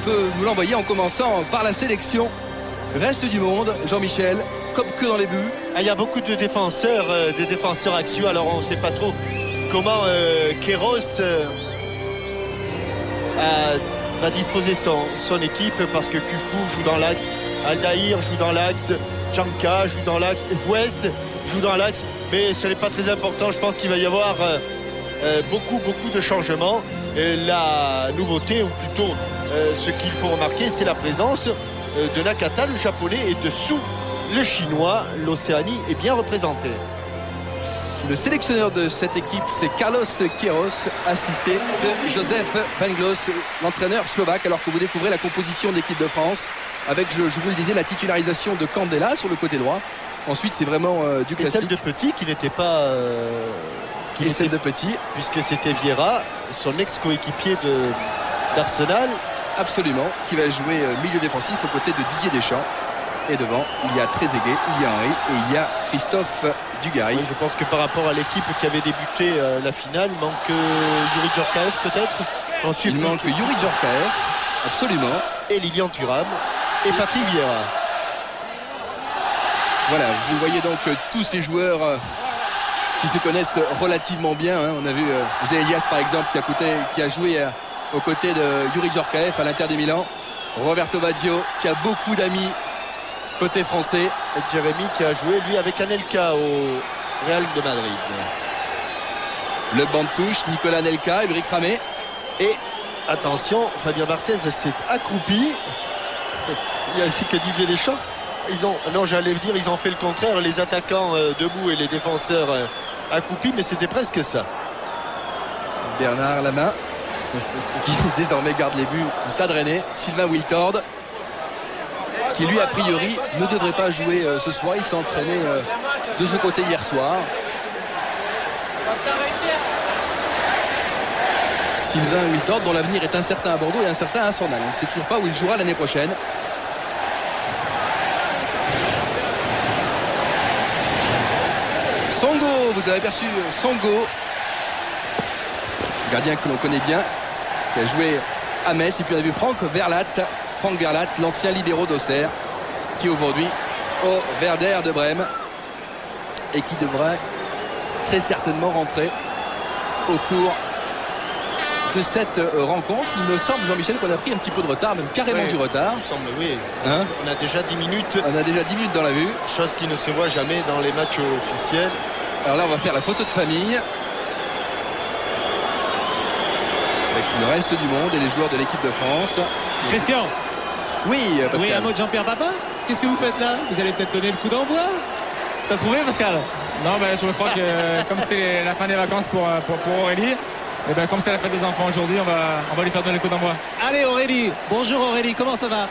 peut nous l'envoyer en commençant par la sélection. Reste du monde, Jean-Michel, comme que dans les buts. Il y a beaucoup de défenseurs, des défenseurs axiaux, alors on ne sait pas trop comment Queiroz va disposer son équipe, parce que Kufou joue dans l'axe, Aldaïr joue dans l'axe, Janka joue dans l'axe, West joue dans l'axe, mais ce n'est pas très important. Je pense qu'il va y avoir beaucoup de changements. Et la nouveauté, ou plutôt ce qu'il faut remarquer, c'est la présence de Nakata, le japonais, et de Su, le chinois. L'Océanie est bien représentée. Le sélectionneur de cette équipe, c'est Carlos Queiroz, assisté de Joseph Venglos, l'entraîneur slovaque, alors que vous découvrez la composition de l'équipe de France avec, je vous le disais, la titularisation de Candela sur le côté droit. Ensuite, c'est vraiment du classique. Et celle de Petit qui n'était pas... celle de Petit. Puisque c'était Vieira, son ex-coéquipier d'Arsenal. Absolument, qui va jouer milieu défensif aux côtés de Didier Deschamps. Et devant, il y a Trezeguet, il y a Henry et il y a Christophe Dugarry. Oui, je pense que par rapport à l'équipe qui avait débuté la finale, il manque Yuri Djorkaeff peut-être. Ensuite, il manque Yuri Djorkaeff, absolument. Et Lilian Thuram et Patrick Vieira. Voilà, vous voyez donc tous ces joueurs qui se connaissent relativement bien. On a vu Zélias par exemple qui a joué aux côtés de Yuri Djorkaeff à l'Inter de Milan. Roberto Baggio qui a beaucoup d'amis côté français. Et Jérémy qui a joué lui avec Anelka au Real de Madrid. Le banc de touche, Nicolas Anelka, Ulrich Ramé. Et attention, Fabien Barthez s'est accroupi. Il y a ici que Didier Deschamps. Ils ont fait le contraire, les attaquants debout et les défenseurs accroupis, mais c'était presque ça. Bernard Lama qui désormais garde les buts du Stade Rennais. Sylvain Wiltord qui lui a priori ne devrait pas jouer ce soir. Il s'est entraîné de ce côté hier soir. Sylvain Wiltord dont l'avenir est incertain à Bordeaux et incertain à Sonnal. On ne sait toujours pas où il jouera l'année prochaine. Songo, vous avez aperçu Songo, gardien que l'on connaît bien, qui a joué à Metz. Et puis on a vu Franck Verlat, l'ancien libéraux d'Auxerre, qui est aujourd'hui au Werder de Brême et qui devrait très certainement rentrer au cours de cette rencontre. Il me semble, Jean-Michel, qu'on a pris un petit peu de retard, même carrément du retard. Il me semble, oui. Hein, on a déjà 10 minutes. On a déjà 10 minutes dans la vue. Chose qui ne se voit jamais dans les matchs officiels. Alors là, on va faire la photo de famille avec le reste du monde et les joueurs de l'équipe de France. Christian. Oui, Pascal. Oui, un mot de Jean-Pierre Papin. Qu'est-ce que vous faites là? Vous allez peut-être donner le coup d'envoi? T'as trouvé, Pascal? Non, je crois que comme c'était la fin des vacances pour Aurélie, et comme c'était la fête des enfants aujourd'hui, on va lui faire donner le coup d'envoi. Allez Aurélie, bonjour Aurélie, comment ça va?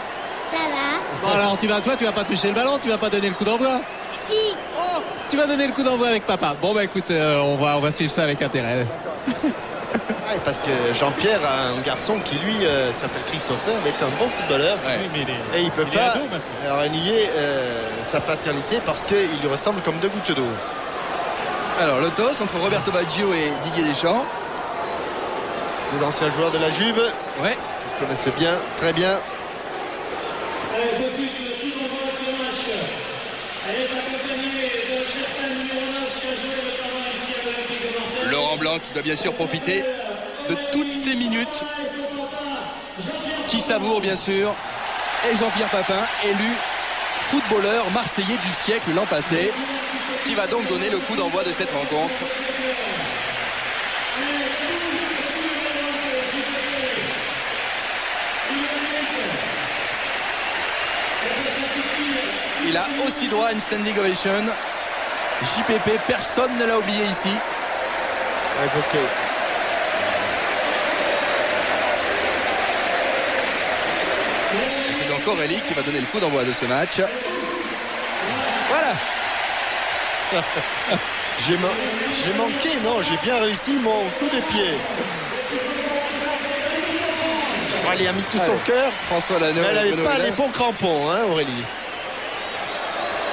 Ça va. Bon alors tu vas pas toucher le ballon, tu vas pas donner le coup d'envoi? Si. Oh, tu vas donner le coup d'envoi avec papa. Bon écoute, on va suivre ça avec intérêt. Ouais, parce que Jean-Pierre a un garçon qui lui s'appelle Christopher, mais est un bon footballeur. Ouais. Oui, mais et il peut pas renier sa paternité parce qu'il lui ressemble comme 2 gouttes d'eau. Alors le toss entre Roberto Baggio et Didier Deschamps. Les anciens joueurs de la Juve. Ouais. Ils se connaissent bien, très bien. Laurent Blanc qui doit bien sûr profiter de toutes ces minutes, qui savoure bien sûr, et Jean-Pierre Papin, élu footballeur marseillais du siècle l'an passé, qui va donc donner le coup d'envoi de cette rencontre. Il a aussi droit à une standing ovation. JPP, personne ne l'a oublié ici. Okay. C'est donc Aurélie qui va donner le coup d'envoi de ce match. Voilà. J'ai manqué, non, j'ai bien réussi mon coup de pied. Elle a mis tout son cœur. François Lano. Mais elle n'avait pas les bons crampons, hein, Aurélie.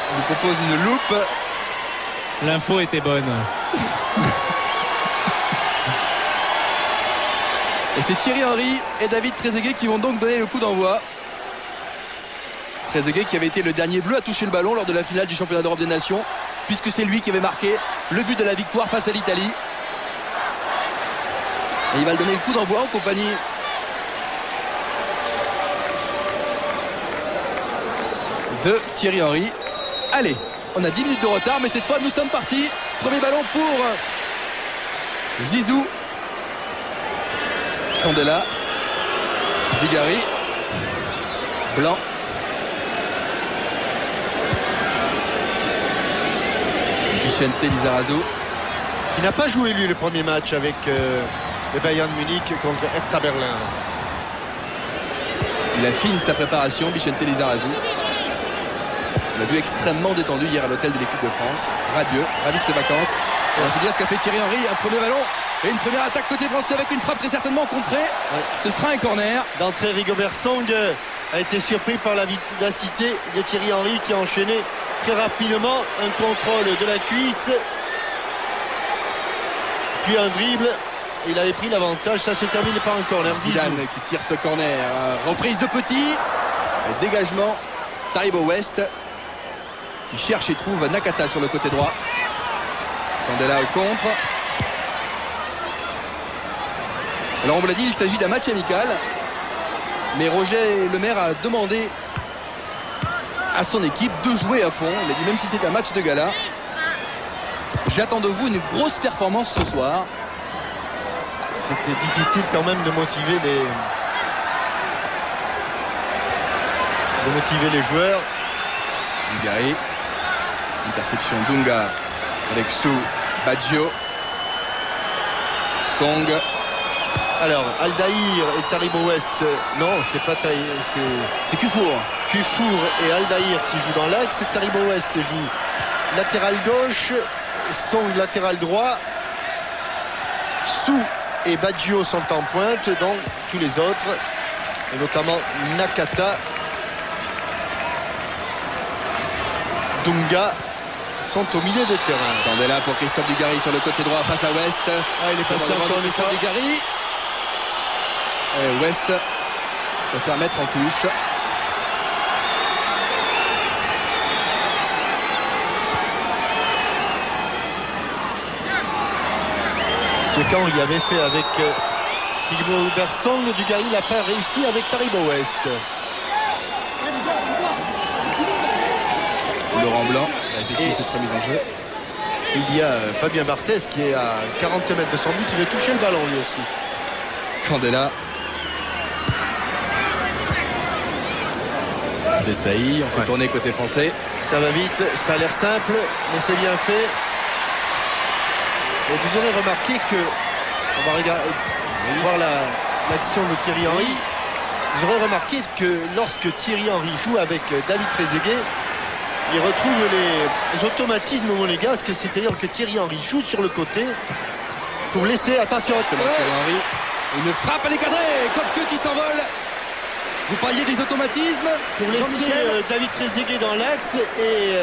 Il nous propose une loupe. L'info était bonne. Et c'est Thierry Henry et David Trezeguet qui vont donc donner le coup d'envoi. Trezeguet qui avait été le dernier bleu à toucher le ballon lors de la finale du championnat d'Europe des Nations, puisque c'est lui qui avait marqué le but de la victoire face à l'Italie. Et il va le donner le coup d'envoi en compagnie de Thierry Henry. Allez, on a 10 minutes de retard, mais cette fois nous sommes partis. Premier ballon pour Zizou. Candela, Dugarry, Blanc, Vicente Lizarazu. Il n'a pas joué lui le premier match avec le Bayern Munich contre Hertha Berlin. Il affine sa préparation, Vicente Lizarazu. On l'a vu extrêmement détendu hier à l'hôtel de l'équipe de France. Radieux, ravi de ses vacances. On va se dire ce qu'a fait Thierry Henry. Un premier ballon et une première attaque côté français avec une frappe très certainement contrée. Ce sera un corner. D'entrée, Rigobert Song a été surpris par la vivacité de Thierry Henry qui a enchaîné très rapidement un contrôle de la cuisse. Puis un dribble. Il avait pris l'avantage. Ça se termine par un corner. Zidane qui tire ce corner. Reprise de Petit. Dégagement. Taribo West qui cherche et trouve Nakata sur le côté droit. Candela au contre. Alors on vous l'a dit, il s'agit d'un match amical. Mais Roger Lemaire a demandé à son équipe de jouer à fond. Il a dit même si c'est un match de gala, j'attends de vous une grosse performance ce soir. C'était difficile quand même de motiver les joueurs. Dugarry. Interception Dunga avec Sou, Baggio, Song. Alors Aldaïr et Taribo West, non c'est pas c'est Kufour. Kufour et Aldaïr qui jouent dans l'axe. Taribo West joue latéral gauche, Song latéral droit, Sou et Baggio sont en pointe, donc tous les autres et notamment Nakata, Dunga sont au milieu de terrain. Candela pour Christophe Dugarry sur le côté droit face à West. Il est passé encore Christophe Dugarry. Et West va faire mettre en touche. Ce qu'Henry avait fait avec Rigobert Song, Dugarry n'a pas réussi avec Taribo West. Laurent Blanc a effectué cette remise en jeu. Il y a Fabien Barthez qui est à 40 mètres de son but, il veut toucher le ballon lui aussi. Candela. Desailly, on fait tourner côté français. Ça va vite, ça a l'air simple, mais c'est bien fait. Et vous aurez remarqué que, on va regarder, voir l'action de Thierry Henry. Vous aurez remarqué que lorsque Thierry Henry joue avec David Trezeguet, il retrouve les automatismes monégasques, c'est-à-dire que Thierry Henry joue sur le côté pour laisser, attention, Thierry Henry, une frappe à l'écadré, Kopke qui s'envole. Vous parliez des automatismes pour laisser David Trezeguet dans l'axe et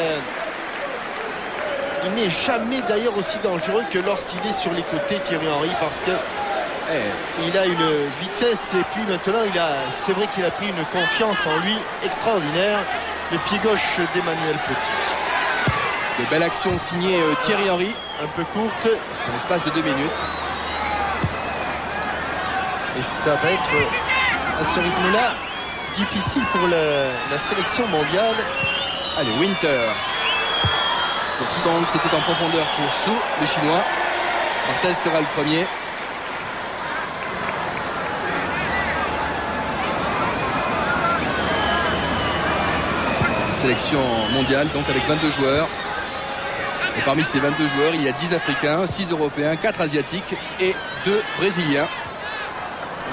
il n'est jamais d'ailleurs aussi dangereux que lorsqu'il est sur les côtés, Thierry Henry, parce que il a une vitesse et puis maintenant c'est vrai qu'il a pris une confiance en lui extraordinaire. Le pied gauche d'Emmanuel Petit. De belles actions signées Thierry Henry. Un peu courte. Dans l'espace de 2 minutes. Et ça va être à ce rythme-là difficile pour la sélection mondiale. Allez, Winter. Pour Song, c'était en profondeur pour Sou, le chinois. Barthez sera le premier. Sélection mondiale, donc avec 22 joueurs. Et parmi ces 22 joueurs, il y a 10 Africains, 6 Européens, 4 Asiatiques et 2 Brésiliens.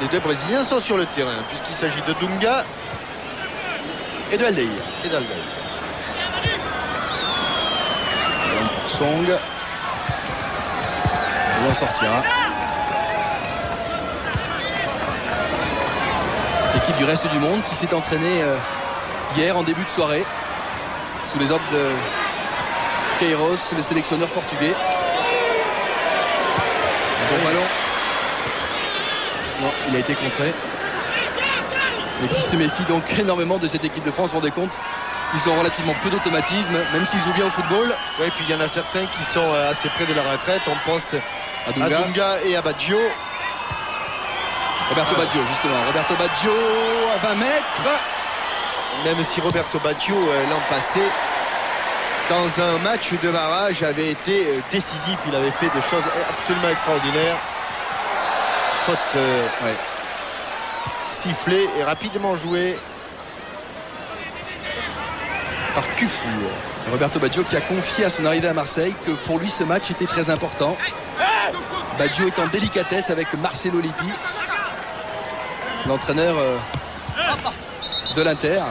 Les 2 Brésiliens sont sur le terrain, puisqu'il s'agit de Dunga et de Aldaïr. Ballon pour Song. Ballon sortira. Cette équipe du reste du monde qui s'est entraînée hier en début de soirée sous les ordres de Queiroz, le sélectionneur portugais. Bon ballon Non, il a été contré. Mais qui se méfie donc énormément de cette équipe de France, vous vous rendez compte? Ils ont relativement peu d'automatisme, même s'ils jouent bien au football. Oui, puis il y en a certains qui sont assez près de la retraite. On pense À à Dunga et à Baggio. Roberto Baggio, justement. Roberto Baggio à 20 mètres. Même si Roberto Baggio, l'an passé, dans un match de barrage, avait été décisif. Il avait fait des choses absolument extraordinaires. Faute Ouais. sifflée et rapidement jouée par Kufou. Roberto Baggio qui a confié à son arrivée à Marseille que pour lui ce match était très important. Baggio est en délicatesse avec Marcelo Lippi, l'entraîneur de l'Inter.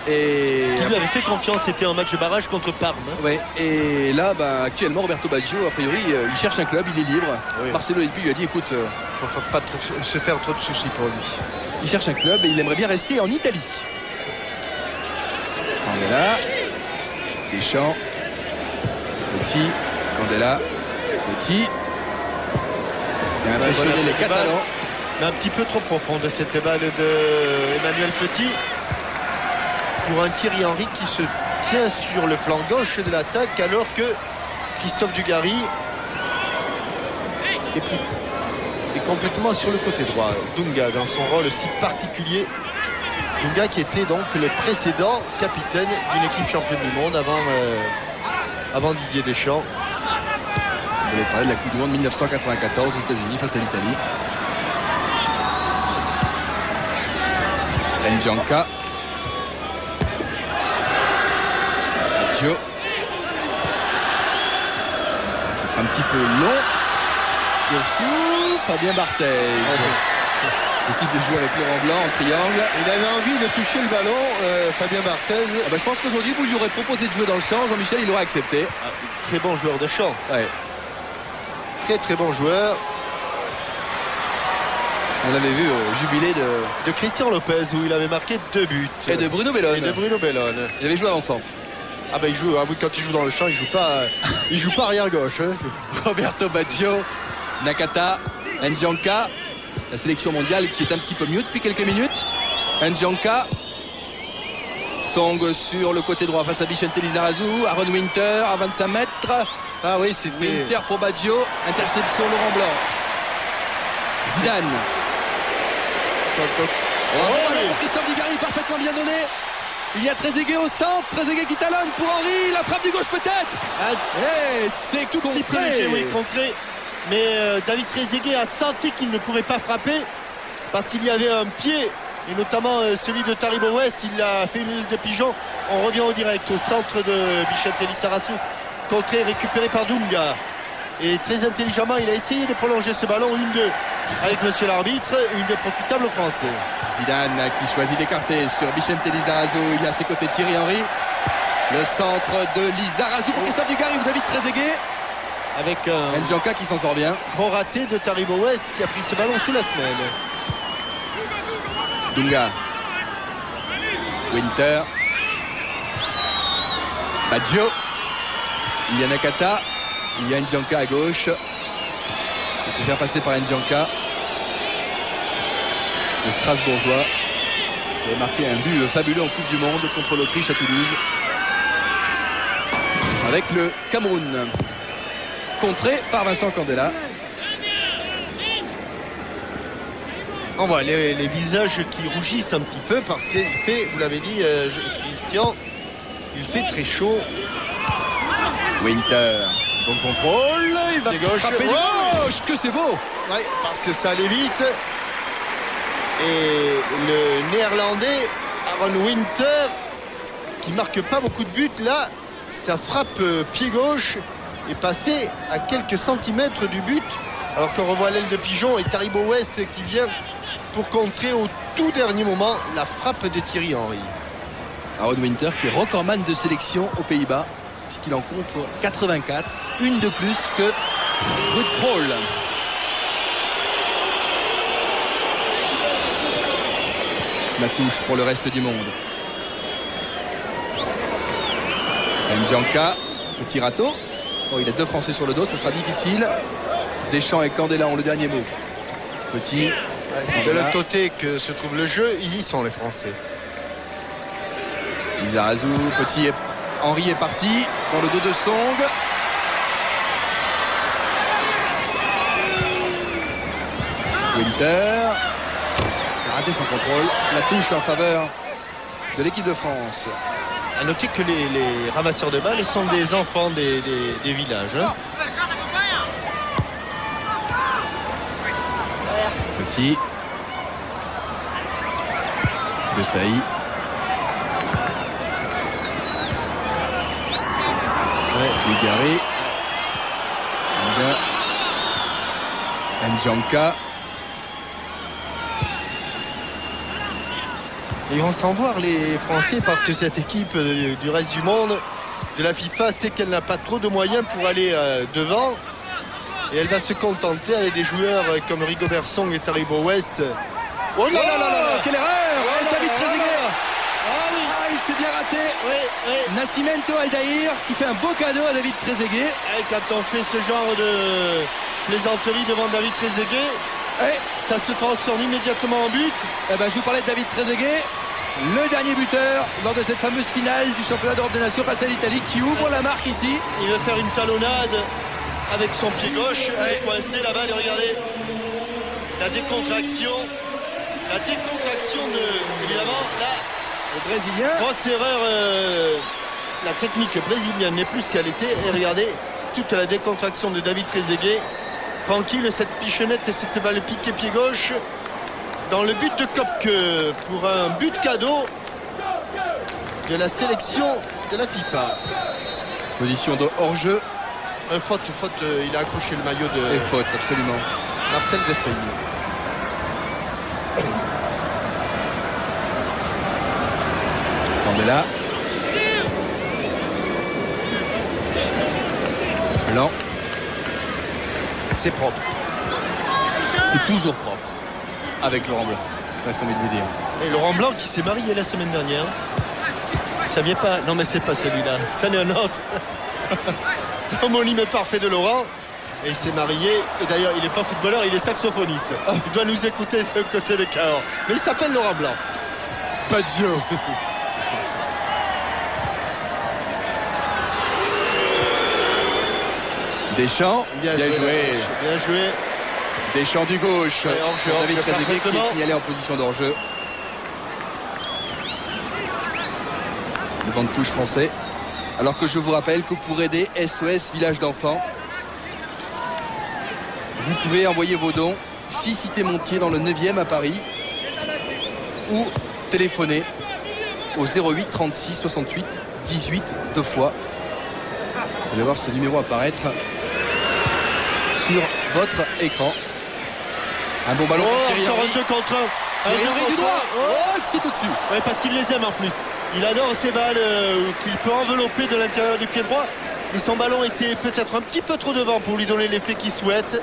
Et Qui lui avait fait confiance, c'était un match de barrage contre Parme. ouais, et là actuellement Roberto Baggio a priori il cherche un club, il est libre. Oui. Marcelo Lippi lui a dit écoute, Faut pas se faire trop de soucis pour lui. il cherche un club et il aimerait bien rester en Italie. Candela, Deschamps, Petit, Candela, Petit, qui a impressionné Voilà, les balle, Catalans. mais un petit peu trop profonde cette balle de Emmanuel Petit pour un Thierry Henry qui se tient sur le flanc gauche de l'attaque alors que Christophe Dugarry est complètement sur le côté droit. Dunga dans son rôle si particulier. Dunga qui était donc le précédent capitaine d'une équipe championne du monde avant Didier Deschamps. On voulait parler de la Coupe du Monde 1994 aux États-Unis face à l'Italie. N'Djanka. Baggio. Ce sera un petit peu long. Fabien Barthez décide de jouer avec Laurent Blanc en triangle. Il avait envie de toucher le ballon, Fabien Barthez. Je pense qu'aujourd'hui vous lui aurez proposé de jouer dans le champ. Jean-Michel il aura accepté. Très bon joueur de champ. Ouais. Très très bon joueur. On avait vu au jubilé De Christian Lopez où il avait marqué 2 buts. et de Bruno Bellone. Et de Bruno Bellone. Il avait joué en centre. Ah ben il joue, oui, quand il joue dans le champ, il joue pas arrière gauche. Hein. Roberto Baggio, Nakata, N'Djanka, la sélection mondiale qui est un petit peu mieux depuis quelques minutes. N'Djanka, Song sur le côté droit face à Vicente Lizarazu, Aaron Winter à 25 mètres. Ah oui, c'était. Winter pour Baggio, interception Laurent Blanc. Zidane. Oh, ballon pour Christophe Dugarry, parfaitement bien donné. Il y a Trezeguet au centre, Trezeguet qui talonne pour Henry, la frappe du gauche peut-être. Ah, Et c'est tout petit peu léger, oui, contré. Mais David Trezeguet a senti qu'il ne pourrait pas frapper parce qu'il y avait un pied, et notamment celui de Taribo West. Il a fait une île de pigeon. On revient au direct au centre de Vicente Lizarazu. Contré, récupéré par Dunga. Et très intelligemment, il a essayé de prolonger ce ballon, 1-2 avec monsieur l'arbitre, 1-2 profitable aux Français. Zidane qui choisit d'écarter sur Vicente Lizarazu. Il a à ses côtés Thierry Henry. Le centre de Lizarazu pour Christophe Dugarry ou David Trezeguet. Avec un N'Djanka qui s'en sort bien. gros raté de Taribo West qui a pris ce ballon sous la semelle. Dunga. Winter. Baggio. Il y a Nakata. Il y a N'Djanka à gauche. Il faut faire passer par N'Djanka. Le Strasbourgeois. Il a marqué un but fabuleux en Coupe du Monde contre l'Autriche à Toulouse. Avec le Cameroun. Contré par Vincent Candela. On voit les visages qui rougissent un petit peu parce qu'il fait, vous l'avez dit Christian, il fait très chaud. Winter. Bon contrôle. Il va Gauche. frapper du gauche. Que c'est beau. Ouais, parce que ça allait vite. Et le néerlandais Aaron Winter qui marque pas beaucoup de buts là, sa frappe pied gauche est passée à quelques centimètres du but, alors qu'on revoit l'aile de pigeon et Taribo West qui vient pour contrer au tout dernier moment la frappe de Thierry Henry. Aaron Winter qui est recordman de sélection aux Pays-Bas puisqu'il en compte 84, une de plus que Ruud Krol. La touche pour le reste du monde. N'Djanka, petit râteau. Oh, il a 2 Français sur le dos, ça sera difficile. Deschamps et Candela ont le dernier mot. Petit, C'est de l'autre côté que se trouve le jeu. Ils y sont, les Français. Lizarazu, petit Henry est parti dans le dos de Song. Winter a raté son contrôle. La touche en faveur de l'équipe de France. À noter que les ramasseurs de balles sont des enfants des villages. Hein. Petit. De Saï. Ligari. Njanka. Ils vont s'en voir, les Français, parce que cette équipe du reste du monde, de la FIFA, sait qu'elle n'a pas trop de moyens pour aller devant. Et elle va se contenter avec des joueurs comme Rigobert Song et Taribo West. Oh là là là là, quelle erreur! David Trezeguet. Oui. Il s'est bien raté. Oui. Nascimento Aldaïr qui fait un beau cadeau à David Trezeguet. Et quand on fait ce genre de plaisanterie devant David Trezeguet, ça se transforme immédiatement en but. Je vous parlais de David Trezeguet, le dernier buteur lors de cette fameuse finale du championnat d'Europe des Nations face à l'Italie, qui ouvre la marque ici. Il veut faire une talonnade avec son pied gauche. Il est coincé là-bas, regardez. La décontraction de, évidemment, là, le Brésilien. Grosse erreur. La technique brésilienne n'est plus ce qu'elle était. Et regardez, toute la décontraction de David Trezeguet. Tranquille, cette pichonnette et cette balle piquée pied gauche dans le but de Kopke pour un but cadeau de la sélection de la FIFA. Position de hors-jeu. Faute, il a accroché le maillot de... Et faute, absolument. Marcel Desailly. Candela. Blanc. C'est propre. C'est toujours propre avec Laurent Blanc. C'est ce qu'on vient de vous dire. Et Laurent Blanc qui s'est marié la semaine dernière. Ça vient pas. Non mais c'est pas celui-là. Ça n'est un autre. Homonyme parfait de Laurent. Et il s'est marié. Et d'ailleurs il n'est pas footballeur, il est saxophoniste. Il doit nous écouter de côté de Cahors. Mais il s'appelle Laurent Blanc. Paggio. Deschamps, bien joué. Deschamps du gauche. David Trezeguet qui est signalé en position d'hors-jeu. Le banc de touche français. Alors que je vous rappelle que pour aider SOS Village d'Enfants, vous pouvez envoyer vos dons 6 Cité Montier dans le 9e à Paris ou téléphoner au 08 36 68 18 2 fois. Vous allez voir ce numéro apparaître sur votre écran. Un bon ballon pour Thierry encore Henry. un 2 contre 1. Thierry Henry du droit. Oh, c'est au-dessus. Oui, parce qu'il les aime en plus. Il adore ces balles qu'il peut envelopper de l'intérieur du pied droit. Mais son ballon était peut-être un petit peu trop devant pour lui donner l'effet qu'il souhaite.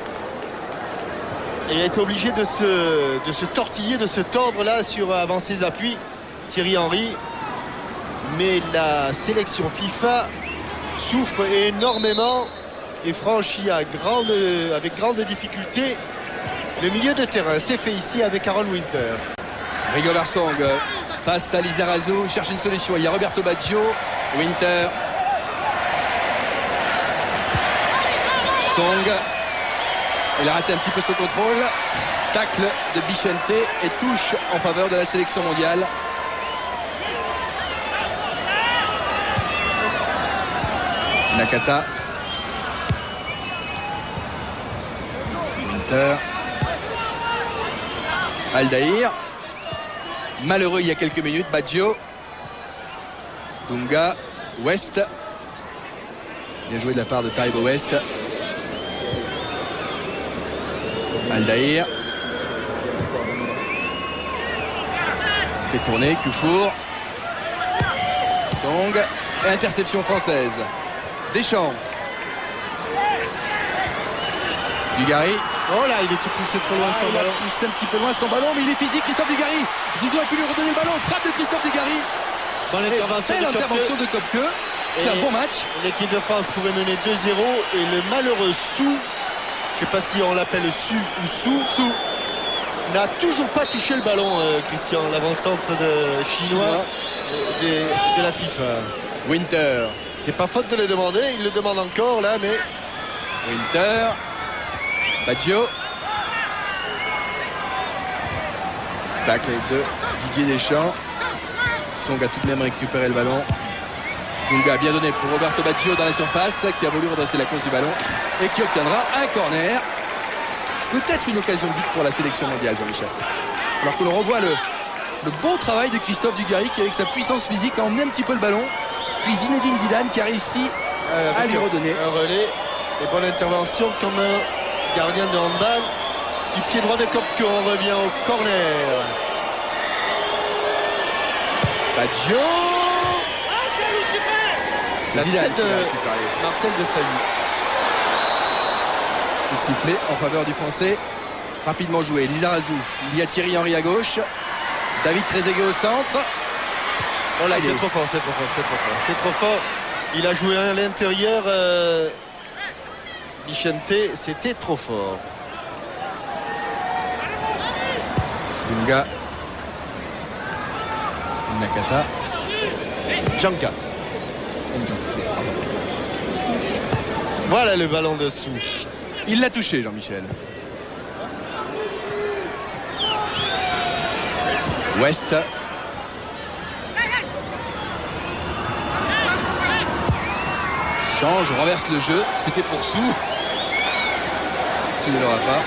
Et il a été obligé de se tortiller, de se tordre là avant ses appuis. Thierry Henry. Mais la sélection FIFA souffre énormément et franchit avec grande difficulté le milieu de terrain. C'est fait ici avec Aaron Winter. Rigobert Song face à Lizarazu, cherche une solution. Il y a Roberto Baggio, Winter. Song. Il a raté un petit peu ce contrôle. Tacle de Bichente et touche en faveur de la sélection mondiale. Nakata. Winter. Aldaïr. Malheureux il y a quelques minutes. Baggio. Dunga. West. Bien joué de la part de Taribo West. Aldaïr. Fait tourner. Koufour. Song. Et interception française. Deschamps. Dugarry. Oh là, il est poussé trop loin son ballon. Il pousse un petit peu loin son ballon, mais il est physique, Christophe Dugarry. Zizou a pu lui redonner le ballon. Frappe de Christophe Dugarry. Dans l'intervention de Kopke. C'est un bon match. L'équipe de France pouvait mener 2-0 et le malheureux Sou, je ne sais pas si on l'appelle Su ou Sou, n'a toujours pas touché le ballon, Christian, l'avant-centre chinois de la FIFA. Winter. C'est pas faute de le demander, il le demande encore là, mais Winter. Baggio. Tacle de Didier Deschamps. Song a tout de même récupéré le ballon. Dunga bien donné pour Roberto Baggio dans la surface, qui a voulu redresser la course du ballon et qui obtiendra un corner. Peut-être une occasion de but pour la sélection mondiale, Jean-Michel. Alors que l'on revoit le bon travail de Christophe Dugarry, qui avec sa puissance physique a emmené un petit peu le ballon. Puis Zinedine Zidane qui a réussi à lui redonner un relais. Et bonne intervention comme un gardien de handball. Du pied droit de Kopko, on revient au corner. Baggio. La Zidane tête qui de l'a récupéré. Marcel Desailly. Coup de sifflet en faveur du Français. Rapidement joué. Lizarazu. Il y a Thierry Henry à gauche. David Trezeguet au centre. Oh là, Allez. c'est trop fort, c'est trop fort, c'est trop fort. C'est trop fort. Il a joué à l'intérieur. Vicente, c'était trop fort. Dunga. Nakata. Janka. Voilà le ballon dessous. Il l'a touché, Jean-Michel. West. Change, renverse le jeu. C'était pour Sou. Qui ne l'aura pas.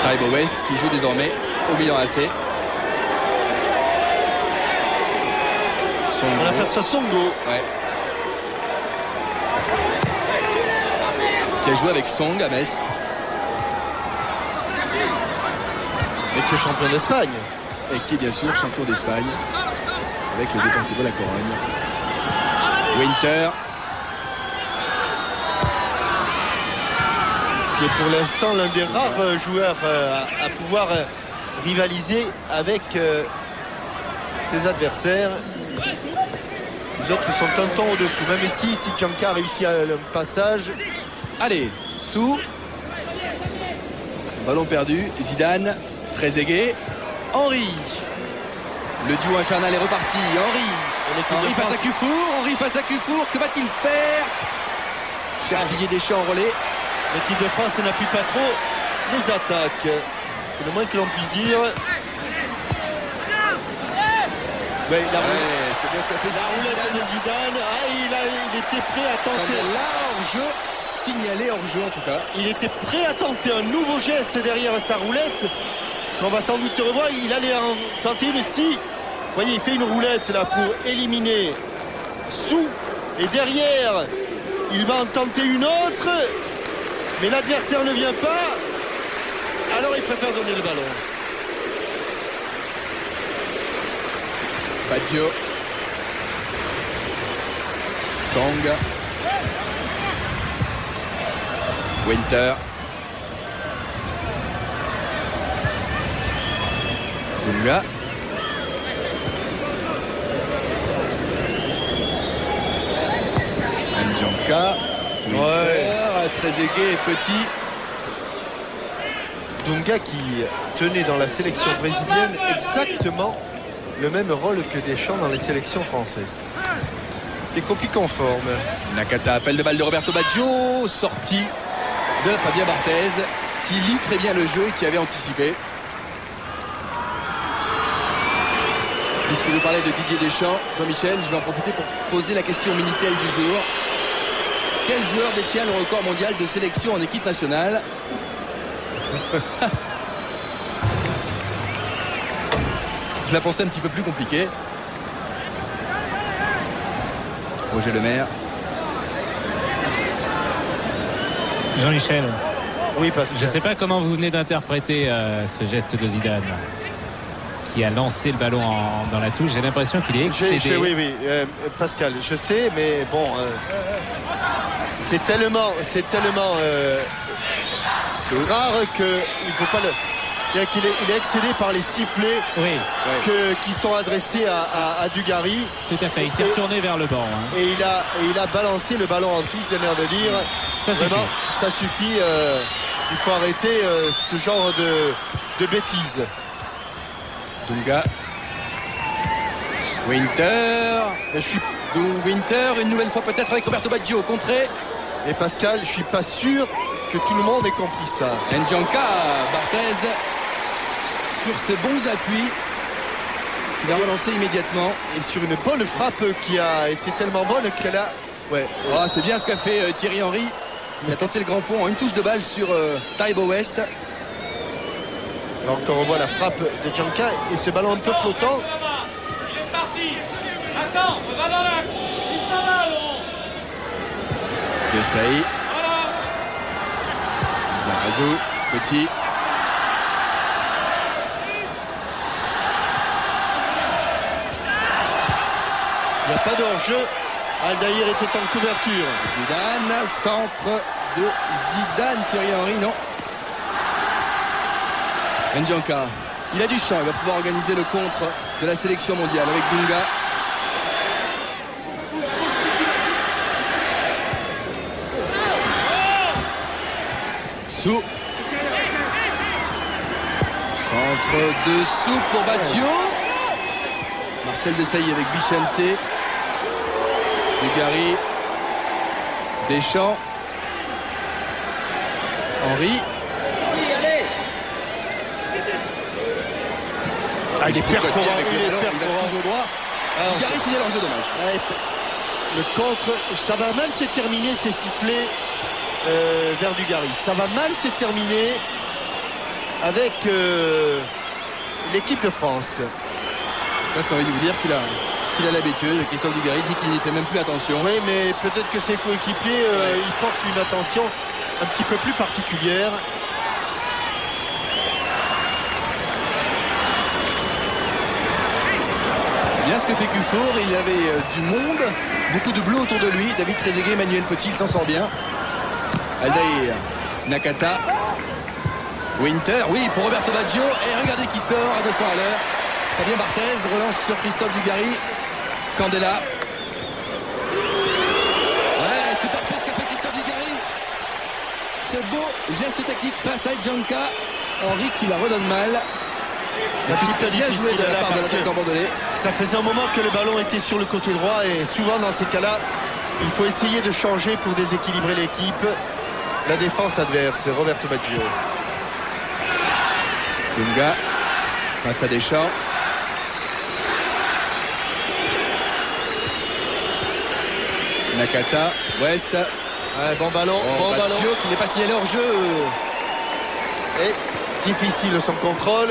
Taibo West qui joue désormais au Milan AC. On aperçoit Songo. Ouais. Qui a joué avec Song à Metz. Et qui est champion d'Espagne. Et qui est bien sûr champion d'Espagne avec le Deportivo La Corogne. Winter. Qui est pour l'instant l'un des rares joueurs à pouvoir rivaliser avec ses adversaires. Les autres sont un temps au-dessous. Même si Janka a réussi le passage. Allez, Sou. Ballon perdu. Zidane. Trezeguet. Henry. Le duo infernal est reparti. Henry face à Cufour. Henry face à Cufour. Que va-t-il faire? Cher Didier Deschamps en relais. L'équipe de France n'appuie pas trop les attaques. C'est le moins que l'on puisse dire. Mais C'est bien ce qu'a fait la roulette de Zidane. Il était prêt à tenter. Là, hors-jeu. Signalé hors-jeu en tout cas. Il était prêt à tenter un nouveau geste derrière sa roulette. On va sans doute revoir. Il allait en tenter une. Si, vous voyez, il fait une roulette là pour éliminer Sou. Et derrière, il va en tenter une autre. Mais l'adversaire ne vient pas. Alors il préfère donner le ballon. Baggio. Song. Winter. Dunga. Ndjanka. Winter. Trezeguet est petit. Dunga qui tenait dans la sélection brésilienne exactement le même rôle que Deschamps dans les sélections françaises. Des copies conformes. Nakata, appel de balle de Roberto Baggio, sortie de Fabien Barthez, qui lit très bien le jeu et qui avait anticipé. Puisque vous parlez de Didier Deschamps, Jean-Michel, je vais en profiter pour poser la question Minitel du jour. Quel joueur détient le record mondial de sélection en équipe nationale? Je la pensais un petit peu plus compliquée. Roger Lemaire. Jean-Michel, Oui, parce que je ne sais pas comment vous venez d'interpréter ce geste de Zidane qui a lancé le ballon dans la touche. J'ai l'impression qu'il est excédé. oui, Pascal, je sais, mais bon, c'est tellement rare qu'il ne faut pas le. Il est excédé par les sifflets qui sont adressés à Dugarry. Tout à fait, il s'est retourné vers le banc. Et il a balancé le ballon en touche, d'un air de dire. Ça suffit. ça suffit. Il faut arrêter ce genre de bêtises. Dunga. Winter. Et je suis Donc Winter, une nouvelle fois peut-être avec Roberto Baggio au contré. Et Pascal, je suis pas sûr que tout le monde ait compris ça. Ndjanka, Barthez, sur ses bons appuis. Il a relancé immédiatement. Et sur une bonne frappe qui a été tellement bonne qu'elle a... Ouais. Oh, c'est bien ce qu'a fait Thierry Henry. Il a tenté le grand pont en une touche de balle sur Taibo West. Alors qu'on revoit la frappe de Ndjanka et ce ballon un peu flottant. Il est parti. Attends, va dans l'axe. Il s'en va, Laurent. De Saï. Voilà. Zarazou, petit. Il n'y a pas de hors-jeu. Aldaïr était en couverture. Zidane, centre de Zidane. Thierry Henry, non. Ndjanka, il a du champ, il va pouvoir organiser le contre de la sélection mondiale avec Dunga. Sou. Centre de Sou pour Baggio. Marcel Desailly avec Bichente. Dugarry. Deschamps. Henry. Ah, il est perforant. Il est toujours droit. Alors, Dugarry signale leur jeu, dommage. ouais, le contre, ça va mal se terminer, ces sifflets vers Dugarry. Ça va mal se terminer avec l'équipe de France. J'ai presque envie de vous dire qu'il a l'habitude. Christophe Dugarry dit qu'il n'y fait même plus attention. Oui, mais peut-être que ses coéquipiers, ils portent une attention un petit peu plus particulière. Bien ce que fait Cufour, il avait du monde, beaucoup de bleu autour de lui. David Trezeguet, Emmanuel Petit, il s'en sort bien. Aldaïr, Nakata, Winter, oui, pour Roberto Baggio. Et regardez qui sort à 200 à l'heure. Fabien Barthez relance sur Christophe Dugarry. Candela. Ouais, c'est parfait ce qu'a fait Christophe Dugarry. C'est beau geste technique face à Ndjanka. Henry qui la redonne mal. La piste Bien joué difficile de la là, part de parce que l'attaquant bordelais. ça faisait un moment que le ballon était sur le côté droit et souvent dans ces cas-là, il faut essayer de changer pour déséquilibrer l'équipe. La défense adverse, Roberto Baggio. Dunga face à Deschamps. Nakata, West. Ouais, bon ballon, bon Baggio ballon. qui n'est pas signalé hors jeu. Et difficile son contrôle.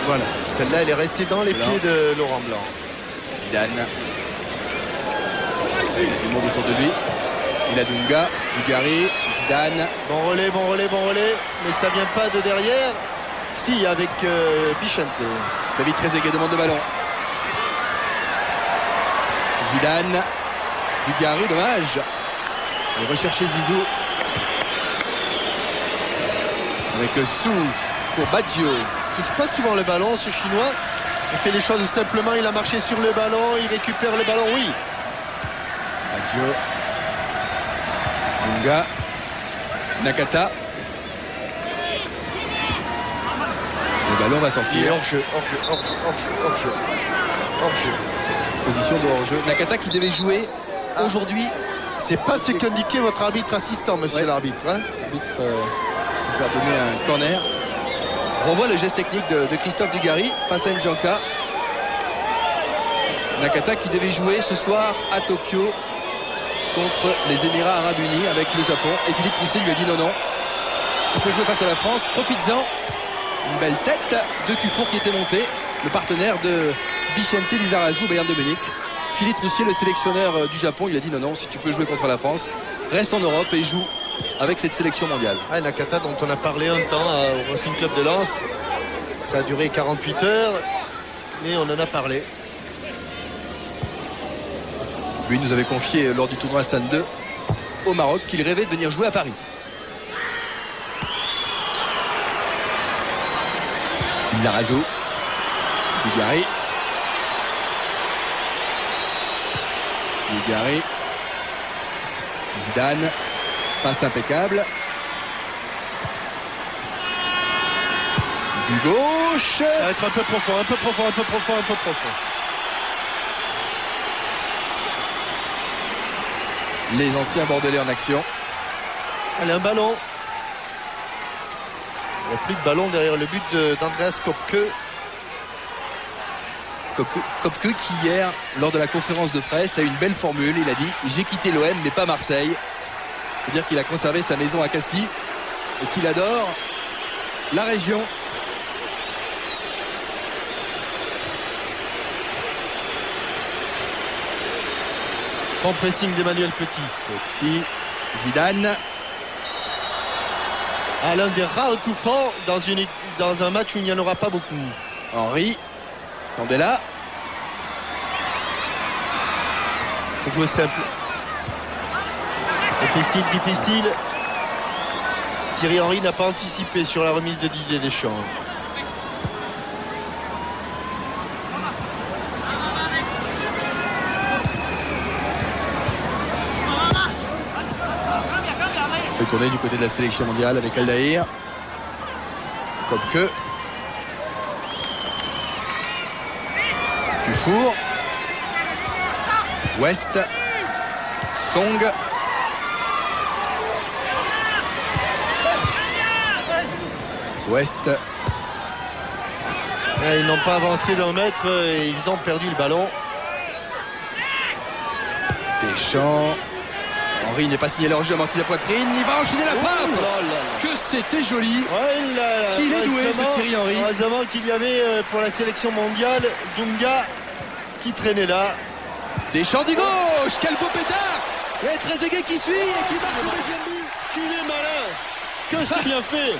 Voilà, celle-là elle est restée dans les Blanc. pieds de Laurent Blanc. Zidane. Il monte autour de lui. Il a Dunga, Dugarry, Zidane. Bon relais, bon relais, bon relais. Mais ça vient pas de derrière. Si, avec Bichente. David Trezeguet demande le ballon. Zidane. Dugarry, dommage. Il recherche Zizou. Avec Sou pour Baggio. Il touche pas souvent le ballon, ce Chinois. Il fait les choses simplement. Il a marché sur le ballon. Il récupère le ballon, oui. Baggio. Dunga. Nakata. Le ballon va Et sortir. hors-jeu, hors-jeu, hors-jeu, hors-jeu, hors-jeu. Hors-jeu. Position de hors-jeu. Nakata qui devait jouer aujourd'hui. C'est pas ce qu'indiquait votre arbitre assistant, monsieur Ouais. l'arbitre. Hein. L'arbitre va donner un corner. Revoit le geste technique de Christophe Dugarry face à Ndjanka. Nakata qui devait jouer ce soir à Tokyo contre les Émirats Arabes Unis avec le Japon. Et Philippe Rousset lui a dit non, non. Tu peux jouer face à la France, profites-en. Une belle tête de Cufour qui était monté, le partenaire de Bichente Lizarazu au Bayern de Munich. Philippe Roussier, le sélectionneur du Japon, il a dit non, non, si tu peux jouer contre la France, reste en Europe et joue avec cette sélection mondiale. Ah, Nakata dont on a parlé un temps au Racing Club de Lens. Ça a duré 48 heures, mais on en a parlé. Lui nous avait confié lors du tournoi San 2 au Maroc qu'il rêvait de venir jouer à Paris. Lizarazu, Dugarry. Bulgarie. Zidane. Passe impeccable. Du gauche. Ça va être un peu profond. Les anciens bordelais en action. Allez, un ballon. Il n'y a plus de ballon derrière le but d'Andreas Köpke. Köpke qui hier, lors de la conférence de presse, a eu une belle formule. Il a dit « J'ai quitté l'OM mais pas Marseille ». C'est-à-dire qu'il a conservé sa maison à Cassis et qu'il adore la région. Bon pressing d'Emmanuel Petit. Petit, Zidane. L'un des rares coups francs dans un match où il n'y en aura pas beaucoup. Henry. Candela. Faut jouer simple. Difficile. Thierry Henry n'a pas anticipé sur la remise de Didier Deschamps. Fait tourner du côté de la sélection mondiale avec Aldaïr. Köpke. Dufour. West. Song. West. Ils n'ont pas avancé d'un mètre et ils ont perdu le ballon. Deschamps. Henry n'est pas signalé hors jeu à Marty la poitrine. Il va enchaîner la frappe. Que c'était joli. Qu'il est doué ce Thierry Henry. Heureusement qu'il y avait pour la sélection mondiale Dunga qui traînait là. Deschamps du gauche. Quel beau pétard. Et Trezeguet qui suit et qui marque le deuxième but. Qu'il est malin. Que c'est bien fait.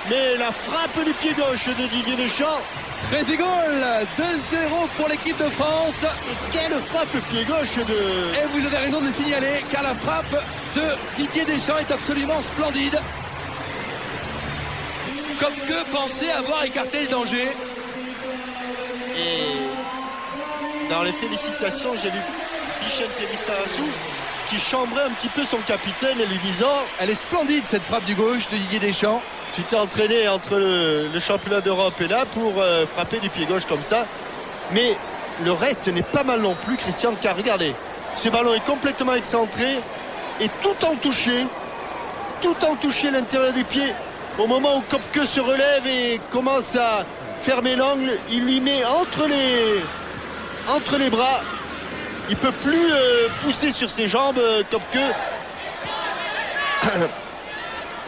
Mais la frappe du pied gauche de Didier Deschamps. Trezeguet, 2-0 pour l'équipe de France. Et quelle frappe pied gauche de... Et vous avez raison de le signaler, car la frappe de Didier Deschamps est absolument splendide. Köpke pensait avoir écarté le danger. Et dans les félicitations, j'ai vu Vicente Lizarazu qui chambrait un petit peu son capitaine et lui disant... Elle est splendide cette frappe du gauche de Didier Deschamps. Tu t'es entraîné entre le championnat d'Europe et là pour frapper du pied gauche comme ça. Mais le reste n'est pas mal non plus, Christian, car regardez, ce ballon est complètement excentré et tout en touché l'intérieur du pied. Au moment où Köpke se relève et commence à fermer l'angle, il lui met entre les bras. Il peut plus pousser sur ses jambes, Köpke.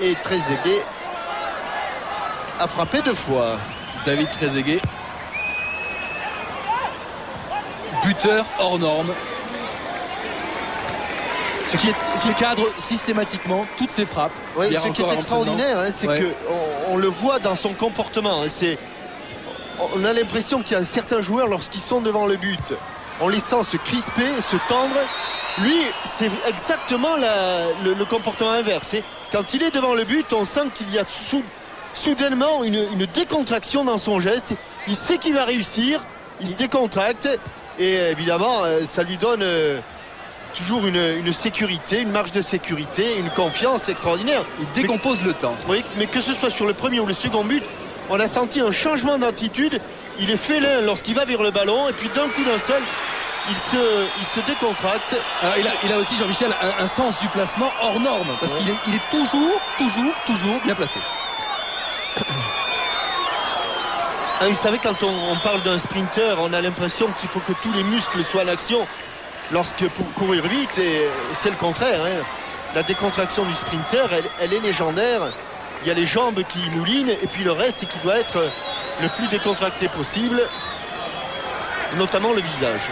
Et Trezeguet a frappé 2 fois. David Trezeguet, buteur hors norme, qui cadre systématiquement toutes ses frappes. Oui, ce qui est extraordinaire, c'est que on le voit dans son comportement. On a l'impression qu'il y a certains joueurs, lorsqu'ils sont devant le but, on les sent se crisper, se tendre. Lui, c'est exactement le comportement inverse. Quand il est devant le but, on sent qu'il y a soudainement une décontraction dans son geste. Il sait qu'il va réussir, il se décontracte et évidemment ça lui donne toujours une sécurité, une marge de sécurité, une confiance extraordinaire. Il décompose le temps. Oui, mais que ce soit sur le premier ou le second but, on a senti un changement d'attitude. Il est félin lorsqu'il va vers le ballon et puis d'un coup d'un seul il se décontracte. Alors, il a aussi, Jean-Michel, un sens du placement hors norme parce qu'il est toujours bien placé. Vous savez, quand on parle d'un sprinter, on a l'impression qu'il faut que tous les muscles soient en action pour courir vite, et c'est le contraire. La décontraction du sprinter, elle est légendaire. Il y a les jambes qui moulinent et puis le reste, c'est qu'il doit être le plus décontracté possible, notamment le visage.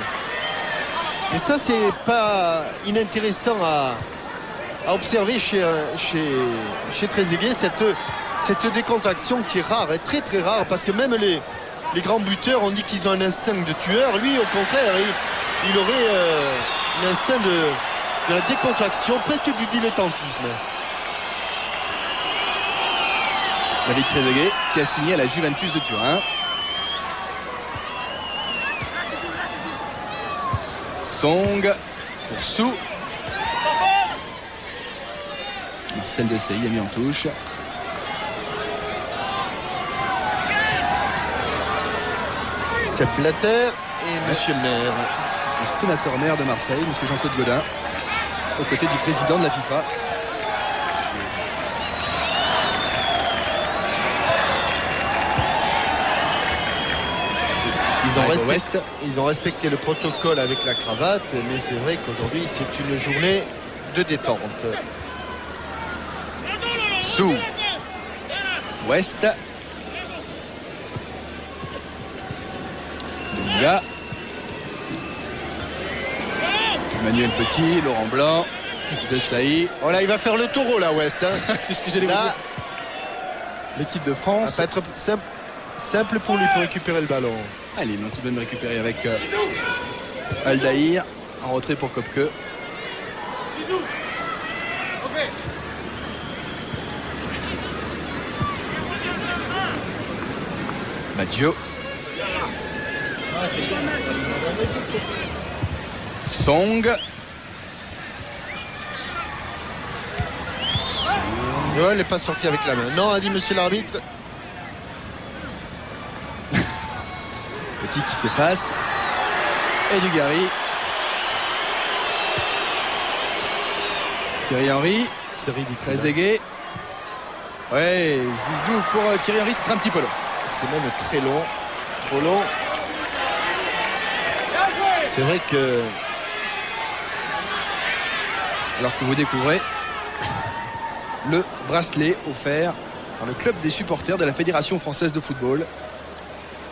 Et ça, c'est pas inintéressant à observer chez Trezeguet, cette décontraction qui est rare, est très très rare, parce que même les grands buteurs, on dit qu'ils ont un instinct de tueur. Lui, au contraire, il aurait l'instinct de la décontraction, presque du dilettantisme. David Trezeguet qui a signé à la Juventus de Turin. Song, pour Sou. Marcel Desailly a mis en touche. C'est Blatter et Monsieur le maire. Le sénateur maire de Marseille, Monsieur Jean-Claude Gaudin, aux côtés du président de la FIFA. Ils ont respecté le protocole avec la cravate, mais c'est vrai qu'aujourd'hui c'est une journée de détente. Sous West. Dunga. Emmanuel Petit, Laurent Blanc, Desailly. Oh là, il va faire le taureau là, West. Hein. C'est ce que j'allais vous dire. L'équipe de France. Ça va être simple pour lui pour récupérer le ballon. Allez, ils l'ont tout de même récupéré avec Aldaïr. En retrait pour Kopke. Maggio. Song. Ouais, elle n'est pas sortie avec la main. Non, a dit monsieur l'arbitre. Petit qui s'efface. Et Dugarry. Thierry Henry. Très aigué. Ouais, Zizou pour Thierry Henry, ce sera un petit peu long. C'est même très long. Trop long. C'est vrai que... Alors que vous découvrez le bracelet offert par le club des supporters de la Fédération française de football.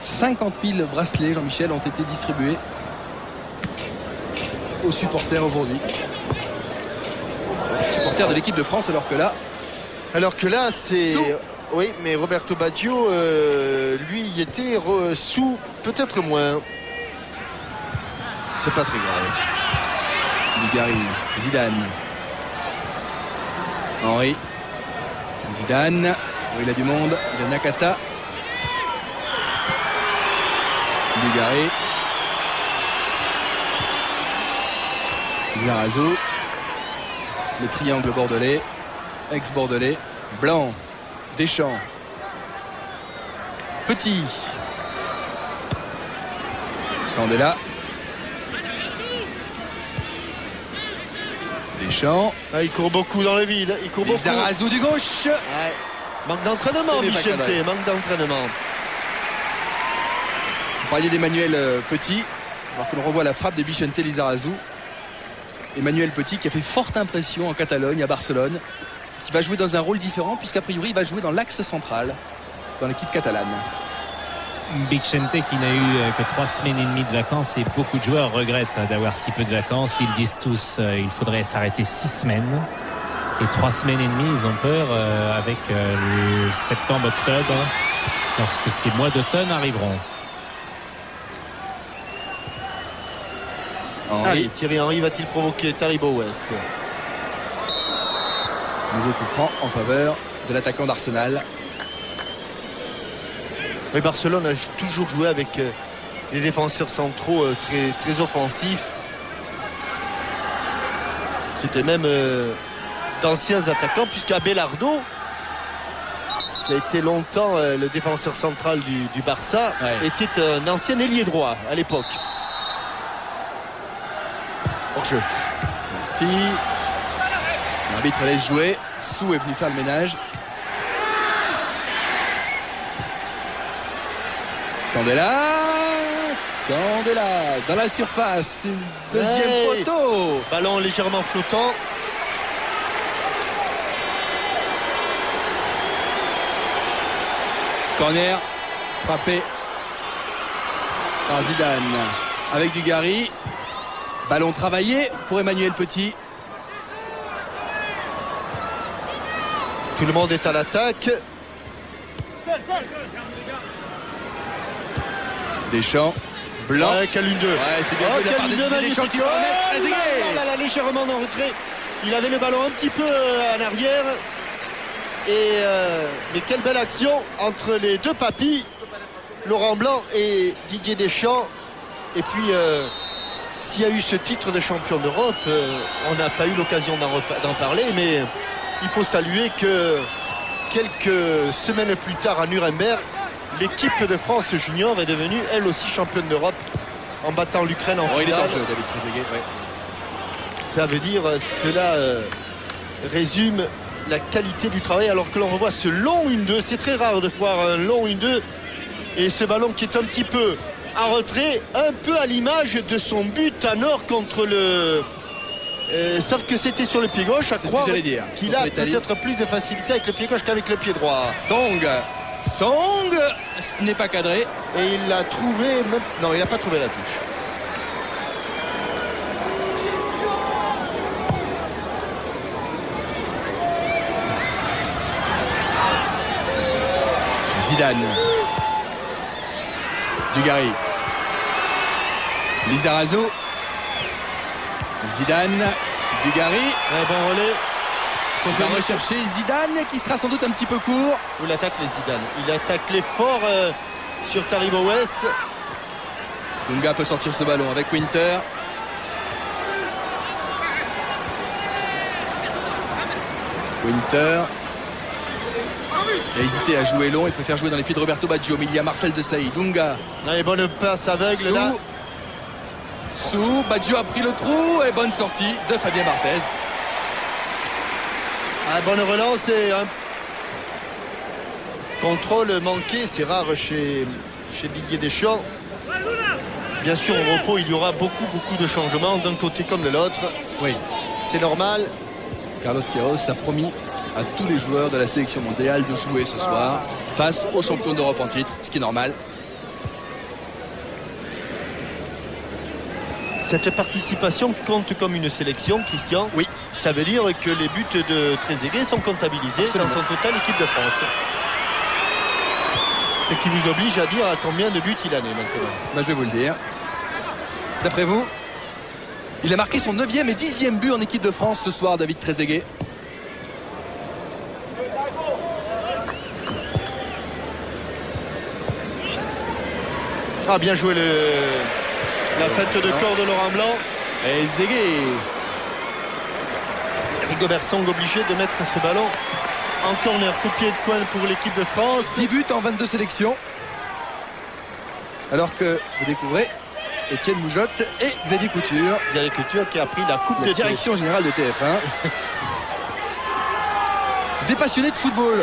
50 000 bracelets, Jean-Michel, ont été distribués aux supporters aujourd'hui. Supporters de l'équipe de France, alors que là, c'est... Oui, mais Roberto Baggio, lui, y était sous, peut-être moins. C'est pas très grave. Dugarry, Zidane. Henry. Zidane. Il a du monde. Il a Nakata. Dugarry. Lizarazu. Le triangle bordelais. Ex-bordelais. Blanc. Deschamps. Petit. Candela. Deschamps. Ah, il court beaucoup dans le vide. Il court beaucoup. Lizarazu du gauche. Ouais. Manque d'entraînement, Michel. Manque d'entraînement. Vous parliez d'Emmanuel Petit. Alors que l'on revoit la frappe de Vicente Lizarazu. Emmanuel Petit qui a fait forte impression en Catalogne, à Barcelone. Qui va jouer dans un rôle différent puisqu'a priori il va jouer dans l'axe central dans l'équipe catalane. Vicente qui n'a eu que 3 semaines et demie de vacances et beaucoup de joueurs regrettent d'avoir si peu de vacances. Ils disent tous il faudrait s'arrêter 6 semaines et 3 semaines et demie ils ont peur avec le septembre-octobre lorsque ces mois d'automne arriveront. Allez, Thierry Henry va-t-il provoquer Taribo West? Nouveau coup franc en faveur de l'attaquant d'Arsenal. Et Barcelone a toujours joué avec des défenseurs centraux très, très offensifs. C'était même d'anciens attaquants, puisqu'Abelardo, qui a été longtemps le défenseur central du Barça, était un ancien ailier droit à l'époque. Hors-jeu. L'arbitre laisse jouer. Sou est venu faire le ménage. Candela dans la surface. Deuxième poteau. Ballon légèrement flottant. Corner frappé par Zidane avec Dugarry. Ballon travaillé pour Emmanuel Petit. Tout le monde est à l'attaque. Deschamps, Blanc. Ouais, Calune 2. Ouais, c'est bien joué de la part de Deschamps qui va remettre. Là, légèrement en retrait. Il avait le ballon un petit peu en arrière. Mais quelle belle action entre les deux papis, Laurent Blanc et Didier Deschamps. Et puis s'il y a eu ce titre de champion d'Europe, on n'a pas eu l'occasion d'en parler, mais il faut saluer que quelques semaines plus tard à Nuremberg, l'équipe de France junior est devenue elle aussi championne d'Europe en battant l'Ukraine en finale. Il est en jeu, David Trezeguet. Ouais. Ça veut dire, cela résume la qualité du travail, alors que l'on revoit ce long 1-2. C'est très rare de voir un long 1-2 et ce ballon qui est un petit peu en retrait, un peu à l'image de son but à Nord contre le... sauf que c'était sur le pied gauche, à croire qu'il a peut-être plus de facilité avec le pied gauche qu'avec le pied droit. Song n'est pas cadré. Et il l'a trouvé... Non, il n'a pas trouvé la touche. Zidane. Dugarry. Lizarazu. Zidane. Dugarry. Un bon relais. On va rechercher Zidane qui sera sans doute un petit peu court. Il attaque les Zidane. Il attaque les forts sur Taribo West. Dunga peut sortir ce ballon avec Winter. Winter. Il a hésité à jouer long, il préfère jouer dans les pieds de Roberto Baggio. Mais il y a Marcel Desailly. Dunga. Allez, bonne passe aveugle là. Sous, Baggio a pris le trou et bonne sortie de Fabien Barthez. Ah, bonne relance et un contrôle manqué, c'est rare chez Didier Deschamps. Bien sûr, au repos, il y aura beaucoup de changements d'un côté comme de l'autre. Oui, c'est normal. Carlos Queiroz a promis à tous les joueurs de la sélection mondiale de jouer ce soir face aux champions d'Europe en titre, ce qui est normal. Cette participation compte comme une sélection, Christian. Oui. Ça veut dire que les buts de Trezeguet sont comptabilisés dans son total équipe de France. Ce qui vous oblige à dire à combien de buts il en est maintenant. Je vais vous le dire. D'après vous, il a marqué son 9e et 10e but en équipe de France ce soir, David Trezeguet. Ah, bien joué la fête de corps de Laurent Blanc. Et Trezeguet. Rigobert Song obligé de mettre ce ballon en corner, coup de pied de coin pour l'équipe de France. 6 buts en 22 sélections. Alors que vous découvrez Étienne Moujotte et Xavier Couture. Xavier Couture qui a pris la coupe de direction générale de TF1. Des passionnés de football.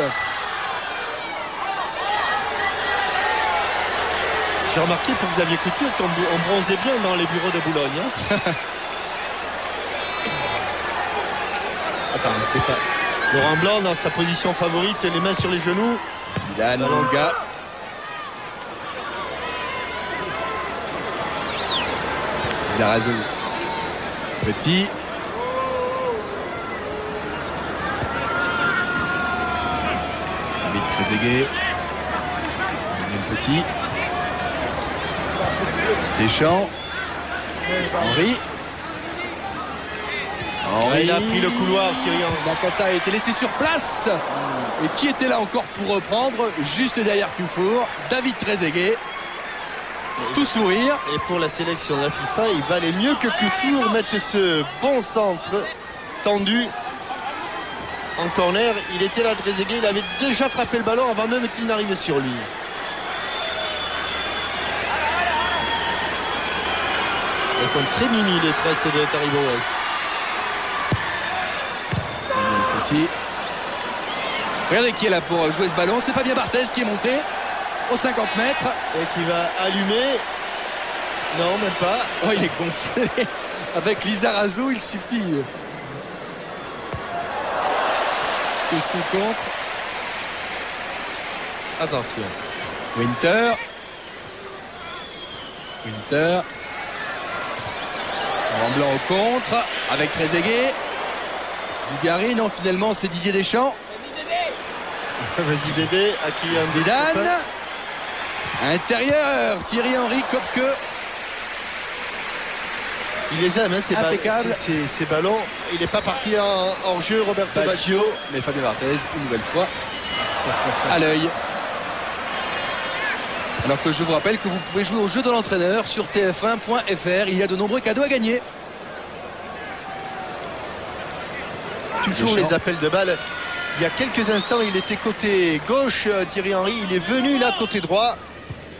J'ai remarqué pour Xavier Couture qu'on bronzait bien dans les bureaux de Boulogne. Hein. Attends, c'est pas... Laurent Blanc dans sa position favorite, les mains sur les genoux. Zidane, Dunga. Lizarazu. Petit. David Trezeguet. Petit. Deschamps. Henry. Il a pris le couloir, Kyrian. Nakata a été laissé sur place. Et qui était là encore pour reprendre? Juste derrière Koufour, David Trezeguet. Tout sourire. Et pour la sélection de la FIFA, il valait mieux que Koufour mette ce bon centre tendu en corner. Il était là, Trezeguet. Il avait déjà frappé le ballon avant même qu'il n'arrive sur lui. Elles sont très mini les tresses de Taribo West. Petit. Regardez qui est là pour jouer ce ballon. C'est Fabien Barthez qui est monté aux 50 mètres. Et qui va allumer. Non, même pas. Oh, il est gonflé. Avec Lizarazu, il suffit. Que sous contre. Attention. Winter. En blanc au contre. Avec Trezeguet. Dugarry, non, finalement, c'est Didier Deschamps. Vas-y bébé, à qui un Zidane. Intérieur, Thierry Henry, Kopke. Il les aime, hein, ces ballons. Il n'est pas parti en jeu, Roberto Baggio. Mais Fabien Barthez, une nouvelle fois, à l'œil. Alors que je vous rappelle que vous pouvez jouer au jeu de l'entraîneur sur tf1.fr. Il y a de nombreux cadeaux à gagner. Toujours les appels de balles. Il y a quelques instants, il était côté gauche, Thierry Henry. Il est venu là, côté droit.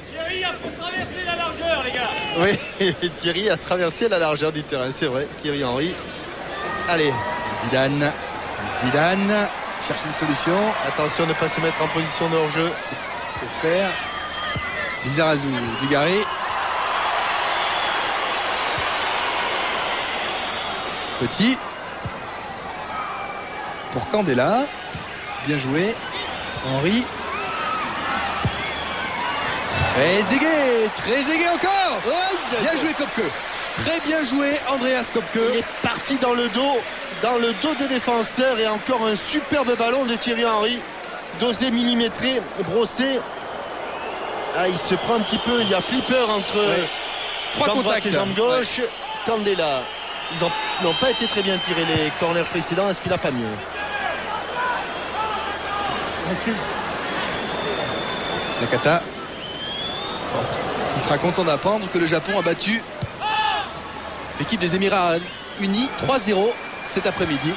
Thierry, il faut traverser la largeur, les gars. Oui, Thierry a traversé la largeur du terrain, c'est vrai. Thierry Henry. Allez. Zidane cherche une solution. Attention de ne pas se mettre en position de hors-jeu. C'est faire. Lizarazu, Dugarry. Petit. Pour Candela. Bien joué. Henry. Très aigué encore. Bien joué Kopke. Très bien joué Andreas Kopke. Il est parti dans le dos des défenseurs et encore un superbe ballon de Thierry Henry. Dosé, millimétré, brossé. Ah, il se prend un petit peu, il y a flipper entre Trois jambe droite contacts et jambe gauche. Ouais. Candela. Ils n'ont pas été très bien tirés les corners précédents, est-ce qu'il n'a pas mieux? Nakata qui sera content d'apprendre que le Japon a battu l'équipe des Émirats Unis 3-0 cet après-midi.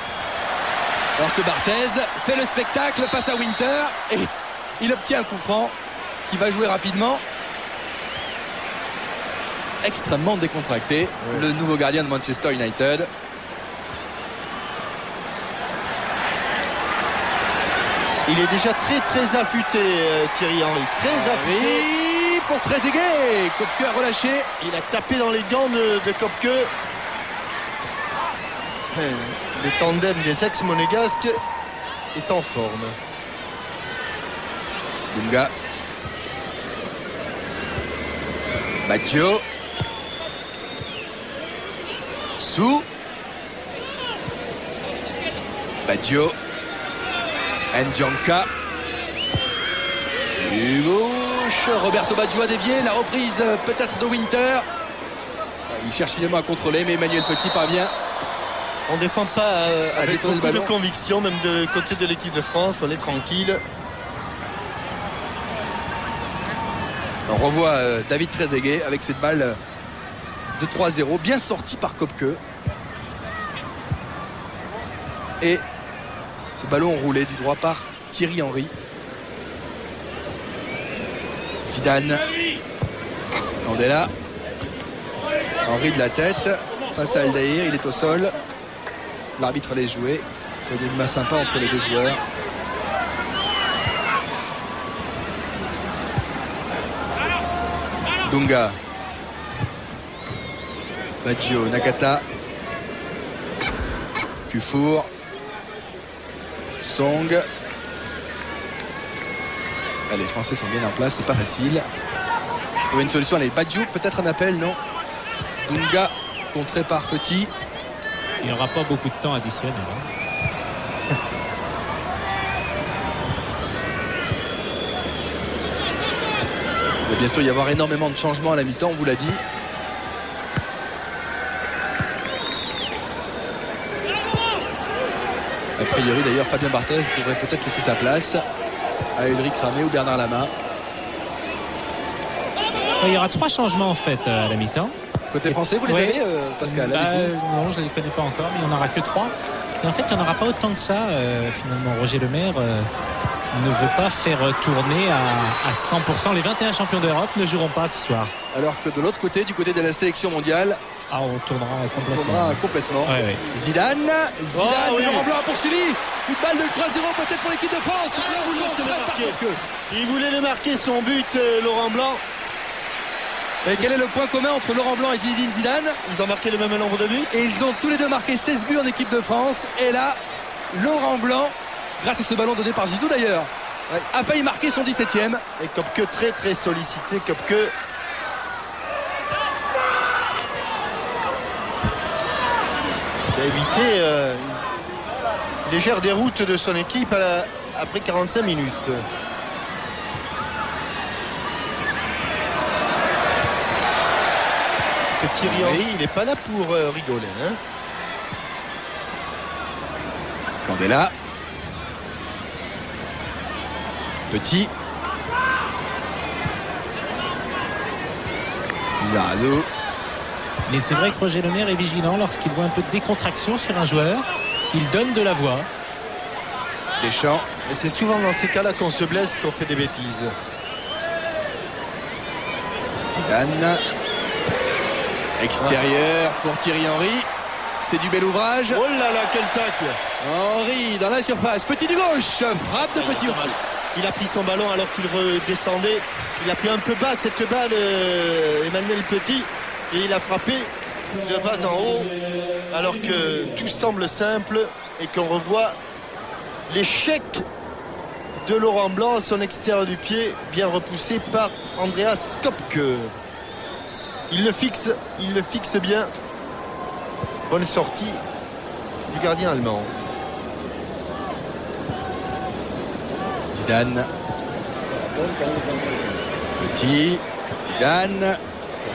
Alors que Barthez fait le spectacle face à Winter et il obtient un coup franc qui va jouer rapidement. Extrêmement décontracté, le nouveau gardien de Manchester United. Il est déjà très affûté, Thierry Henry. Très affûté. Oui, pour Trezeguet. Kopke a relâché. Il a tapé dans les gants de Kopke. Le tandem des ex-monégasques est en forme. Dunga. Baggio. Sou. Baggio. Ndjanka. Du gauche. Roberto Baggio a dévié. La reprise peut-être de Winter. Il cherche finalement à contrôler, mais Emmanuel Petit parvient. On ne défend pas avec détourner beaucoup le de ballon. conviction, même de côté de l'équipe de France. On est tranquille. On revoit David Trezeguet avec cette balle de 3-0, bien sortie par Kopke. Et ce ballon roulé du droit par Thierry Henry. Zidane. Candela. Henry de la tête. Face à Aldaïr, il est au sol. L'arbitre laisse jouer. Il y a des mains sympas entre les deux joueurs. Dunga. Baggio, Nakata. Kufour. Song. Ah, les Français sont bien en place, c'est pas facile. Trouver une solution, allez, Baggio, peut-être un appel, non? Dunga, contré par Petit. Il n'y aura pas beaucoup de temps additionnel. Hein. Il va bien sûr y avoir énormément de changements à la mi-temps, on vous l'a dit. A priori d'ailleurs Fabien Barthez devrait peut-être laisser sa place à Ulrich Ramé ou Bernard Lama. Il y aura 3 changements en fait à la mi-temps. Côté français, vous les avez, Pascal? Non, je ne les connais pas encore, mais il n'y en aura que 3. Et en fait, il n'y en aura pas autant que ça. Finalement, Roger Lemaire ne veut pas faire tourner à 100%. Les 21 champions d'Europe ne joueront pas ce soir. Alors que de l'autre côté, du côté de la sélection mondiale, on tournera complètement. Ouais. Zidane, oui. Laurent Blanc a poursuivi. Une balle de 3-0 peut-être pour l'équipe de France. Il voulait le marquer son but, Laurent Blanc. Et quel est le point commun entre Laurent Blanc et Zinedine Zidane? Ils ont marqué le même nombre de buts. Et ils ont tous les deux marqué 16 buts en équipe de France. Et là, Laurent Blanc, grâce à ce ballon donné par Zizou d'ailleurs, a failli marquer son 17e. Et Kopke très sollicité. Kopke. Qui a évité une légère déroute de son équipe après 45 minutes. Thierry Henry, il n'est pas là pour rigoler. Hein. Candela. Petit. Lizarazu. Mais c'est vrai que Roger Lemaire est vigilant lorsqu'il voit un peu de décontraction sur un joueur. Il donne de la voix. Deschamps. Et c'est souvent dans ces cas-là qu'on se blesse, qu'on fait des bêtises. Zidane. Extérieur pour Thierry Henry. C'est du bel ouvrage. Oh là là, quel tacle! Henry dans la surface. Petit du gauche. Frappe de Petit Ourson. Il a pris son ballon alors qu'il redescendait. Il a pris un peu bas cette balle, Emmanuel Petit. Et il a frappé de bas en haut. Alors que tout semble simple. Et qu'on revoit l'échec de Laurent Blanc, son extérieur du pied, bien repoussé par Andreas Kopke. Il le fixe bien. Bonne sortie du gardien allemand. Zidane. Petit. Zidane.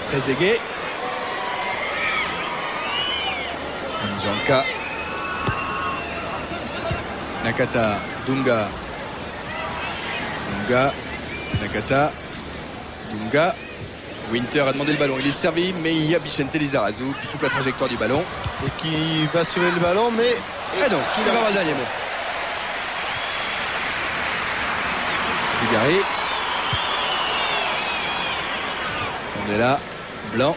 Trezeguet. Njanka. Nakata. Dunga. Nakata. Dunga. Winter a demandé le ballon. Il est servi, mais il y a Vicente Lizarazu qui coupe la trajectoire du ballon. Et qui va sauver le ballon, mais... Et donc, il va avoir le dernier mot. Dugarry. On est là. Blanc.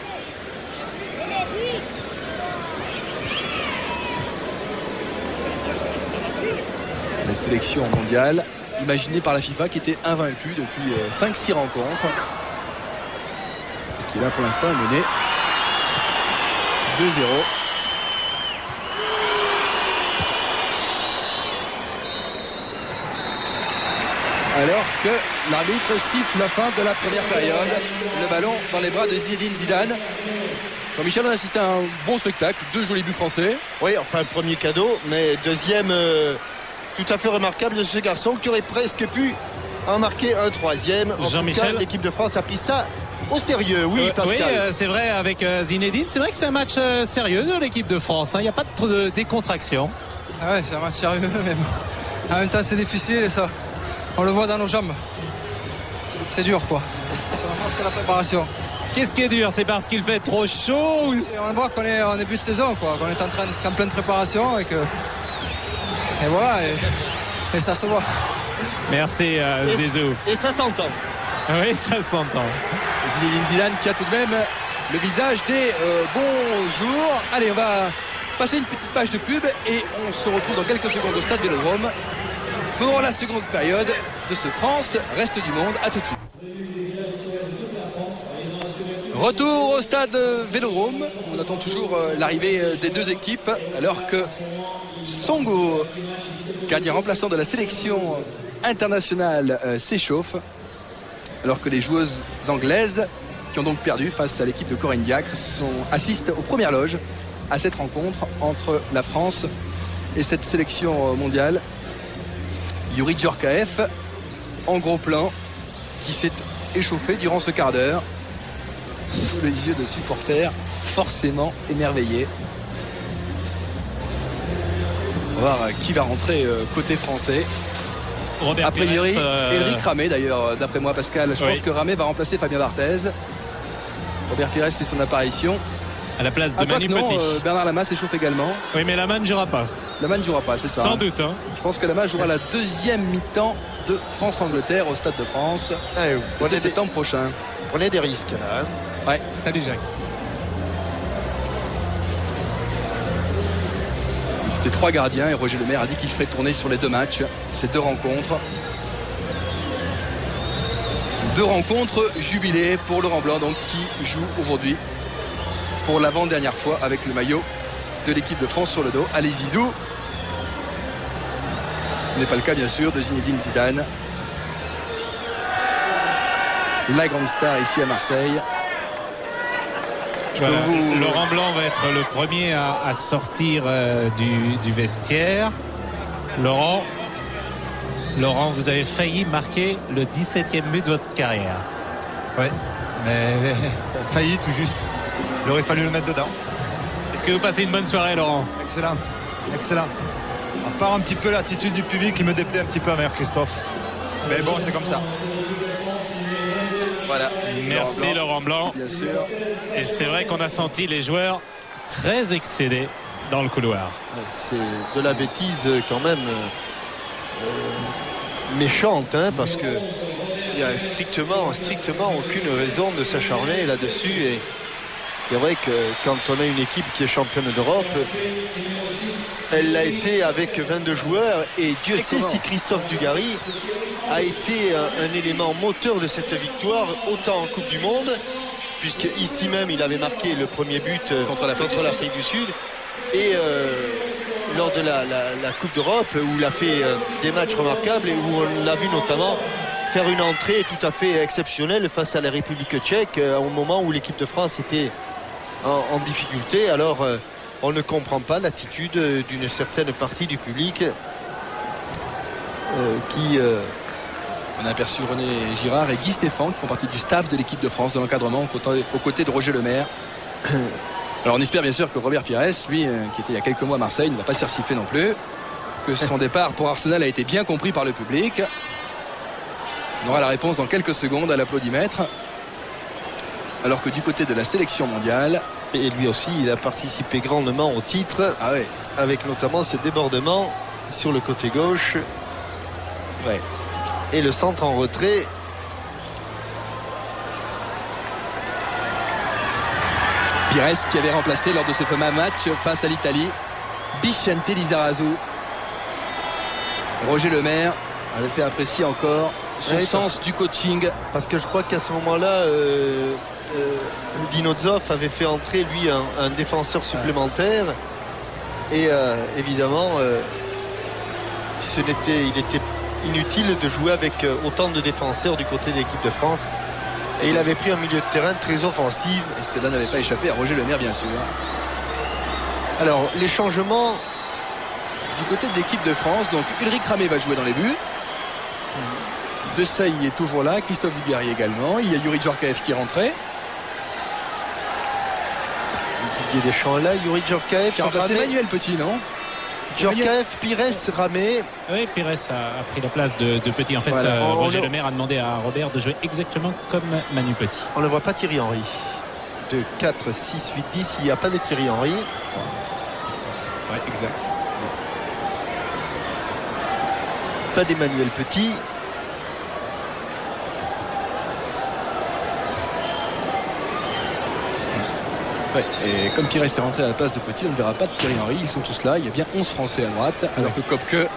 La sélection mondiale imaginée par la FIFA qui était invaincue depuis 5-6 rencontres. Et qui là pour l'instant est menée 2-0. Alors que l'arbitre siffle la fin de la première période. Le ballon dans les bras de Zinedine Zidane. Jean-Michel, on a assisté à un bon spectacle. 2 jolis buts français. Oui, enfin le premier cadeau, mais deuxième tout à fait remarquable de ce garçon qui aurait presque pu en marquer un troisième. En tout cas, l'équipe de France a pris ça au sérieux. Oui, Pascal. Oui, c'est vrai avec Zinedine. C'est vrai que c'est un match sérieux de l'équipe de France. Il n'y a pas trop de décontraction. Ah ouais, c'est un match sérieux, mais bon. En même temps, c'est difficile et ça. On le voit dans nos jambes. C'est dur, quoi. C'est la préparation. Qu'est-ce qui est dur? C'est parce qu'il fait trop chaud ou... On voit qu'on est en début de saison, quoi. Qu'on est en pleine préparation et que... Et voilà, et ça se voit. Merci, Zizou. Et ça s'entend. Oui, ça s'entend. Zinedine Zidane qui a tout de même le visage des bons jours. Allez, on va passer une petite page de pub et on se retrouve dans quelques secondes au stade Vélodrome pour la seconde période de ce France Reste du Monde. À tout de suite. Retour au stade Vélodrome. On attend toujours l'arrivée des deux équipes alors que Songo, gardien remplaçant de la sélection internationale, s'échauffe. Alors que les joueuses anglaises, qui ont donc perdu face à l'équipe de Corinne Diacre, assistent aux premières loges à cette rencontre entre la France et cette sélection mondiale. Youri Djorkaeff, en gros plan, qui s'est échauffé durant ce quart d'heure, sous les yeux de supporters forcément émerveillés. On va voir qui va rentrer côté français. Robert a priori, Pires, Elric Ramé d'ailleurs, d'après moi, Pascal. Je pense que Ramé va remplacer Fabien Barthez. Robert Pires fait son apparition. À la place de Manu Petit. Bernard Lama s'échauffe également. Oui, mais Lama ne jouera pas. Lama ne jouera pas, c'est ça. Sans doute. Hein. Je pense que Lama jouera la deuxième mi-temps de France-Angleterre au Stade de France. Prenez septembre prochain. Prenez des risques là. Hein. Ouais. Salut Jacques. C'était 3 gardiens et Roger Lemaire a dit qu'il ferait tourner sur les 2 matchs, ces 2 rencontres. 2 rencontres jubilées pour Laurent Blanc, donc qui joue aujourd'hui pour l'avant-dernière fois avec le maillot de l'équipe de France sur le dos. Allez Zizou. Ce n'est pas le cas bien sûr de Zinedine Zidane. La grande star ici à Marseille. Voilà. Laurent Blanc va être le premier à sortir du vestiaire. Laurent, vous avez failli marquer le 17e but de votre carrière. Ouais, mais failli tout juste. Il aurait fallu le mettre dedans. Est-ce que vous passez une bonne soirée, Laurent? Excellente. À part un petit peu l'attitude du public qui me déplaît un petit peu envers Christophe. Mais bon, c'est comme ça. Voilà. Merci Laurent Blanc. Bien sûr. Et c'est vrai qu'on a senti les joueurs très excédés dans le couloir. C'est de la bêtise quand même méchante, hein, parce que il y a strictement aucune raison de s'acharner là-dessus. Et c'est vrai que quand on a une équipe qui est championne d'Europe, elle l'a été avec 22 joueurs, et Dieu sait si Christophe Dugarry a été un élément moteur de cette victoire, autant en Coupe du Monde, puisque ici même il avait marqué le premier but contre l'Afrique du Sud, et lors de la Coupe d'Europe, où il a fait des matchs remarquables et où on l'a vu notamment faire une entrée tout à fait exceptionnelle face à la République tchèque au moment où l'équipe de France était en difficulté. Alors on ne comprend pas l'attitude d'une certaine partie du public qui... On a aperçu René Girard et Guy Stéphane qui font partie du staff de l'équipe de France, de l'encadrement, aux côtés de Roger Lemaire. Alors on espère bien sûr que Robert Pires, lui, qui était il y a quelques mois à Marseille, ne va pas se faire siffler non plus, que son départ pour Arsenal a été bien compris par le public. On aura la réponse dans quelques secondes à l'applaudimètre. Alors que du côté de la sélection mondiale... Et lui aussi, il a participé grandement au titre, avec notamment ce débordement sur le côté gauche. Ouais. Et le centre en retrait. Pires qui avait remplacé lors de ce fameux match face à l'Italie Vicente Lizarazu. Roger Lemaire avait fait apprécier encore son sens du coaching. Parce que je crois qu'à ce moment-là, Dino Zoff avait fait entrer lui un défenseur supplémentaire. Et évidemment, il était inutile de jouer avec autant de défenseurs du côté de l'équipe de France. Et il avait pris un milieu de terrain très offensif. Et cela n'avait pas échappé à Roger Lemaire, bien sûr. Alors, les changements du côté de l'équipe de France, donc Ulrich Ramé va jouer dans les buts. Desailly est toujours là, Christophe Dugarry également. Il y a Yuri Djorkaeff qui est rentré. Didier Deschamps là, Yuri Djorkaeff. Qui a remplacé Manuel Petit, non? Djorkaeff, Pires, Ramé. Oui, Pires a pris la place de Petit. En fait, voilà. Roger Lemaire a demandé à Robert de jouer exactement comme Manu Petit. On ne voit pas Thierry Henry. 2, 4, 6, 8, 10. Il n'y a pas de Thierry Henry. Ouais, exact. Pas d'Emmanuel Petit. Ouais, et comme Pires est rentré à la place de Petit, on ne verra pas de Thierry Henry. Ils sont tous là. Il y a bien 11 Français à droite. Alors que Kopke,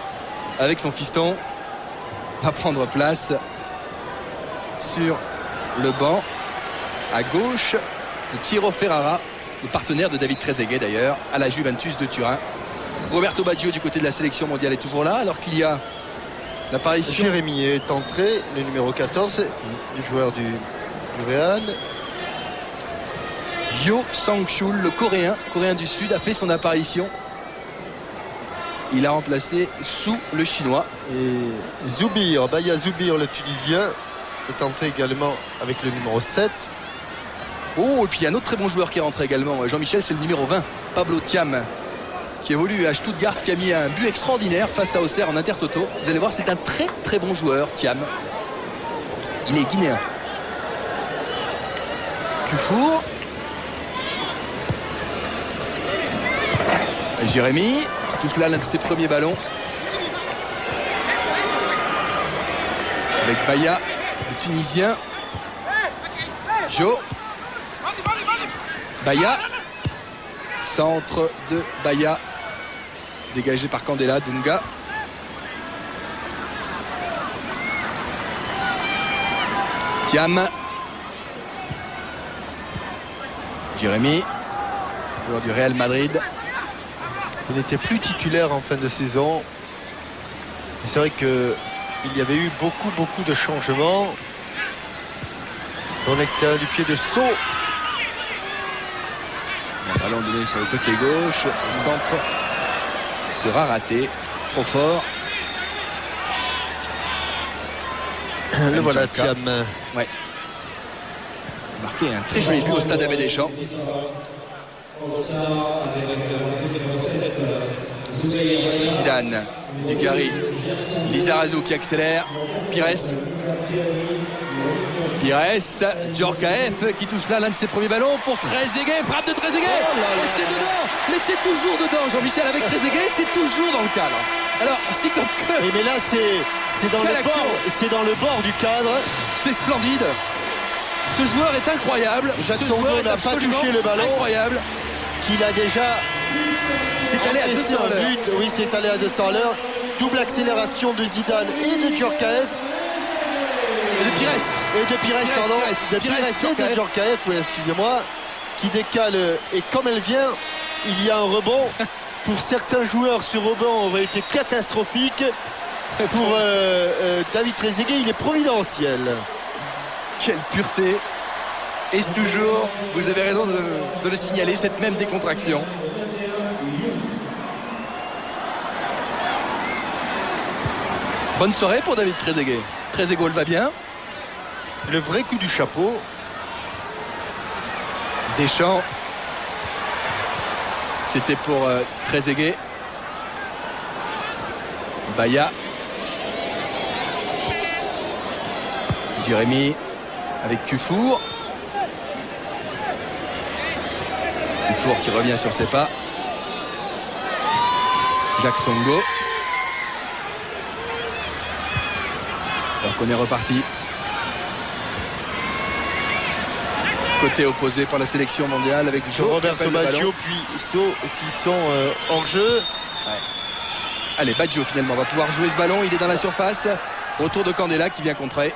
avec son fiston, va prendre place sur le banc. À gauche, de Thierry Ferrara, le partenaire de David Trezeguet d'ailleurs, à la Juventus de Turin. Roberto Baggio du côté de la sélection mondiale est toujours là, alors qu'il y a l'apparition. Jérémy est entré, le numéro 14, le joueur du Real. Yo Sang-chul, le coréen du Sud, a fait son apparition. Il a remplacé Sou, le chinois. Et Zoubir, Baya Zoubir, le tunisien, est entré également avec le numéro 7. Oh, et puis il y a un autre très bon joueur qui est rentré également. Jean-Michel, c'est le numéro 20, Pablo Thiam, qui évolue à Stuttgart, qui a mis un but extraordinaire face à Auxerre en intertoto. Vous allez voir, c'est un très très bon joueur, Thiam. Il est guinéen. Kufour. Jérémy qui touche là l'un de ses premiers ballons avec Baya, le Tunisien. Jo Baya, centre de Baya, dégagé par Candela. Dunga, Thiam, Jérémy, joueur du Real Madrid. Il n'était plus titulaire en fin de saison. C'est vrai qu'il y avait eu beaucoup de changements. Dans l'extérieur du pied de Sceaux. Un ballon donné sur le côté gauche. Le centre sera raté. Trop fort. Le voilà, Thiam. Ouais. Marqué un très joli but au stade Abbé Deschamps. Zidane Dugarry, Lizarazu qui accélère, Pires, Djorkaeff qui touche là l'un de ses premiers ballons pour Trezeguet, frappe de Trezeguet, et c'est dedans, mais c'est toujours dedans Jean-Michel, avec Trezeguet c'est toujours dans le cadre. Alors si comme que... Mais là c'est dans le bord du cadre. C'est splendide. Ce joueur est incroyable. Jacques Songo n'a pas touché le ballon. Incroyable. Qu'il a déjà... C'est allé à 200 à l'heure. Oui, c'est allé à 200 à l'heure. Double accélération de Zidane et de Djorkaeff. Et de Pires. De Pires et de Djorkaeff, oui, excusez-moi. Qui décale. Et comme elle vient, il y a un rebond. Pour certains joueurs, ce rebond aurait été catastrophique. Pour David Trezeguet, il est providentiel. Quelle pureté. Et toujours, vous avez raison de le signaler, cette même décontraction. Bonne soirée pour David Trezeguet. Trezeguet va bien. Le vrai coup du chapeau. Deschamps. C'était pour Trezeguet. Baya. Jérémy avec Kufour. Kufour qui revient sur ses pas. Jacques Songo. Alors qu'on est reparti. Côté opposé par la sélection mondiale avec Roberto Baggio puis Isso qui sont hors jeu. Ouais. Allez, Baggio finalement va pouvoir jouer ce ballon. Il est dans la surface. Retour de Candela qui vient contrer.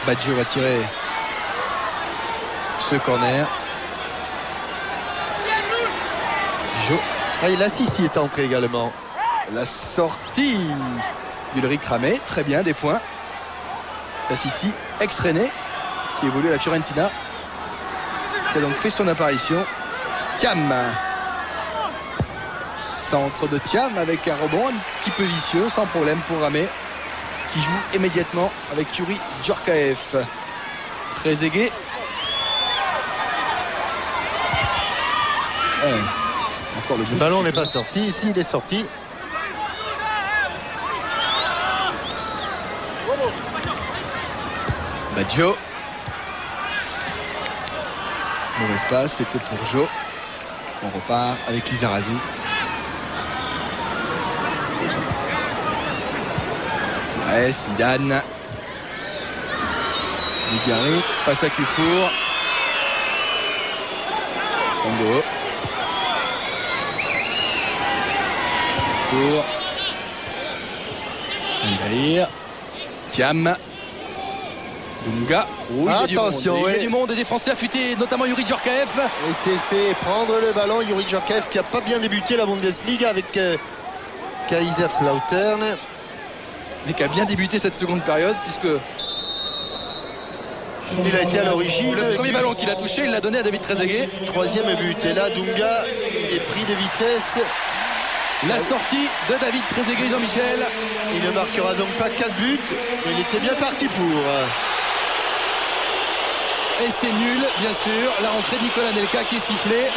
Baggio va tirer ce corner. Jo. Ah, et la Sissi est entré également. La sortie d'Ulrich Ramé, très bien, des points. La Sissi, ex-René, qui évolue à la Fiorentina, qui a donc fait son apparition. Thiam. Centre de Thiam avec un rebond un petit peu vicieux, sans problème pour Ramé, qui joue immédiatement avec Yuri Djorkaeff. Trezeguet. Encore le ballon n'est pas sorti. Ici, il est sorti. Baggio. Mauvais passe, c'était pour Jo. On repart avec Lizarazu. Ouais, Zidane. Dugarry face à Kufour. Congo. Kufour. Ngaïr. Thiam. Dunga. Oh, attention, il y a du monde et des Français affûtés, notamment Yuri Djorkaeff. Il s'est fait prendre le ballon. Yuri Djorkaeff qui n'a pas bien débuté la Bundesliga avec Kaiserslautern. Mais qui a bien débuté cette seconde période puisque il a été à l'origine. Le premier ballon qu'il a touché, il l'a donné à David Trezeguet. Troisième but. Et là, Dunga est pris de vitesse. La sortie de David Trezeguet, Jean-Michel. Il ne marquera donc pas 4 buts. Mais il était bien parti pour. Et c'est nul, bien sûr. La rentrée de Nicolas Anelka qui est sifflée.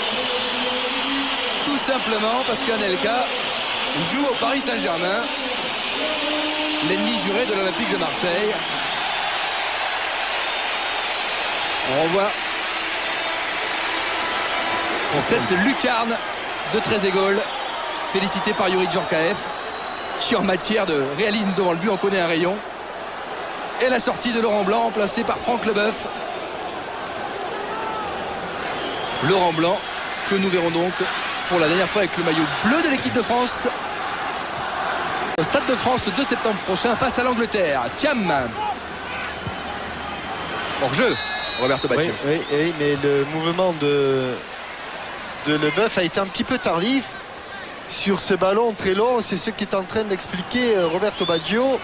Tout simplement parce qu'Anelka joue au Paris Saint-Germain. L'ennemi juré de l'Olympique de Marseille. On revoit cette lucarne de Trezeguet, félicité par Yuri Djorkaeff, qui en matière de réalisme devant le but en connaît un rayon. Et la sortie de Laurent Blanc, remplacé par Franck Leboeuf. Laurent Blanc, que nous verrons donc pour la dernière fois avec le maillot bleu de l'équipe de France au Stade de France le 2 septembre prochain face à l'Angleterre. Thiam. Hors jeu, Roberto Baggio. Oui, mais le mouvement de Leboeuf a été un petit peu tardif sur ce ballon très long. C'est ce qu'est en train d'expliquer Roberto Baggio.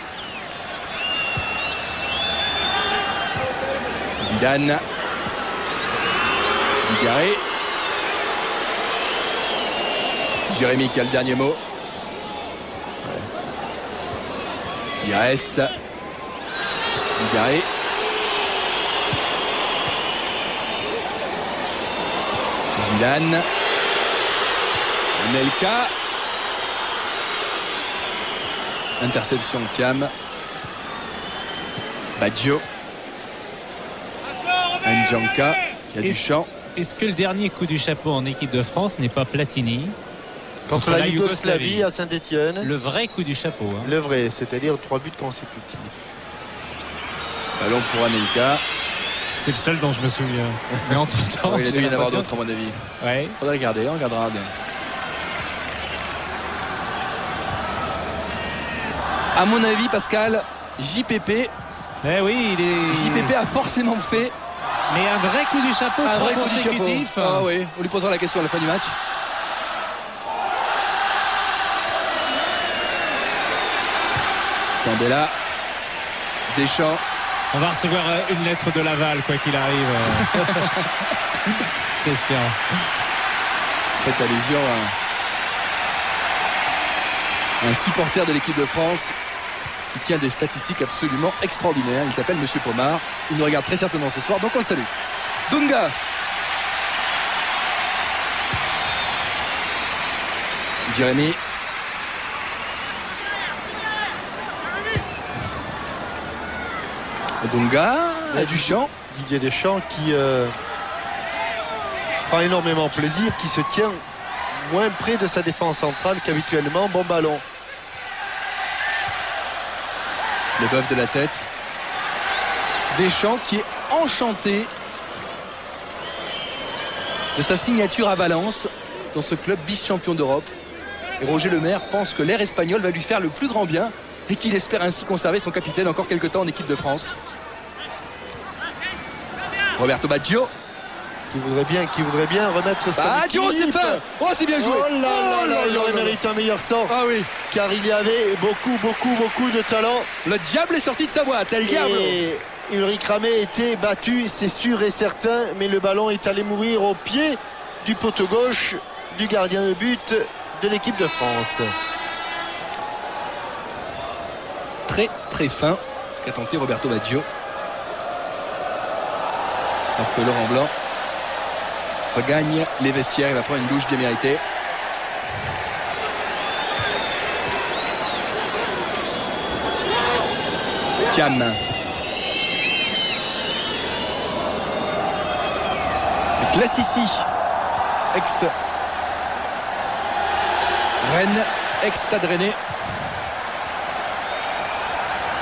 Zidane. Dugarry. Jérémy qui a le dernier mot. Pires. Dugarry. Zidane. Anelka. Interception de Thiam. Baggio. Ndjanka qui a du champ. Est-ce que le dernier coup du chapeau en équipe de France n'est pas Platini Contre la Yougoslavie à Saint-Étienne. Le vrai coup du chapeau. Hein. Le vrai, c'est-à-dire 3 buts consécutifs. Ballon pour Anelka. C'est le seul dont je me souviens. Mais entre-temps, Il a dû y en avoir d'autres à mon avis. Ouais. Faudrait regarder, on regardera bien. À mon avis, Pascal, JPP. Eh oui, JPP a forcément fait mais un vrai coup du chapeau, un vrai coup du consécutif. chapeau. Ah oui, on lui posera la question à la fin du match. Candela, Deschamps. On va recevoir une lettre de Laval, quoi qu'il arrive. J'espère. Cette allusion à un supporter de l'équipe de France qui tient des statistiques absolument extraordinaires. Il s'appelle Monsieur Pomard. Il nous regarde très certainement ce soir, donc on le salue. Dunga. Jérémy. Dunga. Duchamp. Didier Deschamps qui prend énormément plaisir, qui se tient moins près de sa défense centrale qu'habituellement. Bon ballon. Le bœuf de la tête. Deschamps qui est enchanté de sa signature à Valence dans ce club vice-champion d'Europe. Et Roger Lemaire pense que l'air espagnol va lui faire le plus grand bien et qu'il espère ainsi conserver son capitaine encore quelques temps en équipe de France. Roberto Baggio. Qui voudrait bien remettre son Baggio, c'est fin. Oh, c'est bien joué. Oh là là, il aurait mérité un meilleur sort. Ah oui. Car il y avait beaucoup de talent. Le diable est sorti de sa boîte. El Diablo. Et Ulrich Ramé était battu, c'est sûr et certain, mais le ballon est allé mourir au pied du poteau gauche du gardien de but de l'équipe de France. Très très fin ce qu'a tenté Roberto Baggio. Alors que Laurent Blanc regagne les vestiaires, il va prendre une douche bien méritée. Thiam. Classici, ex Rennes, ex Stade Rennais.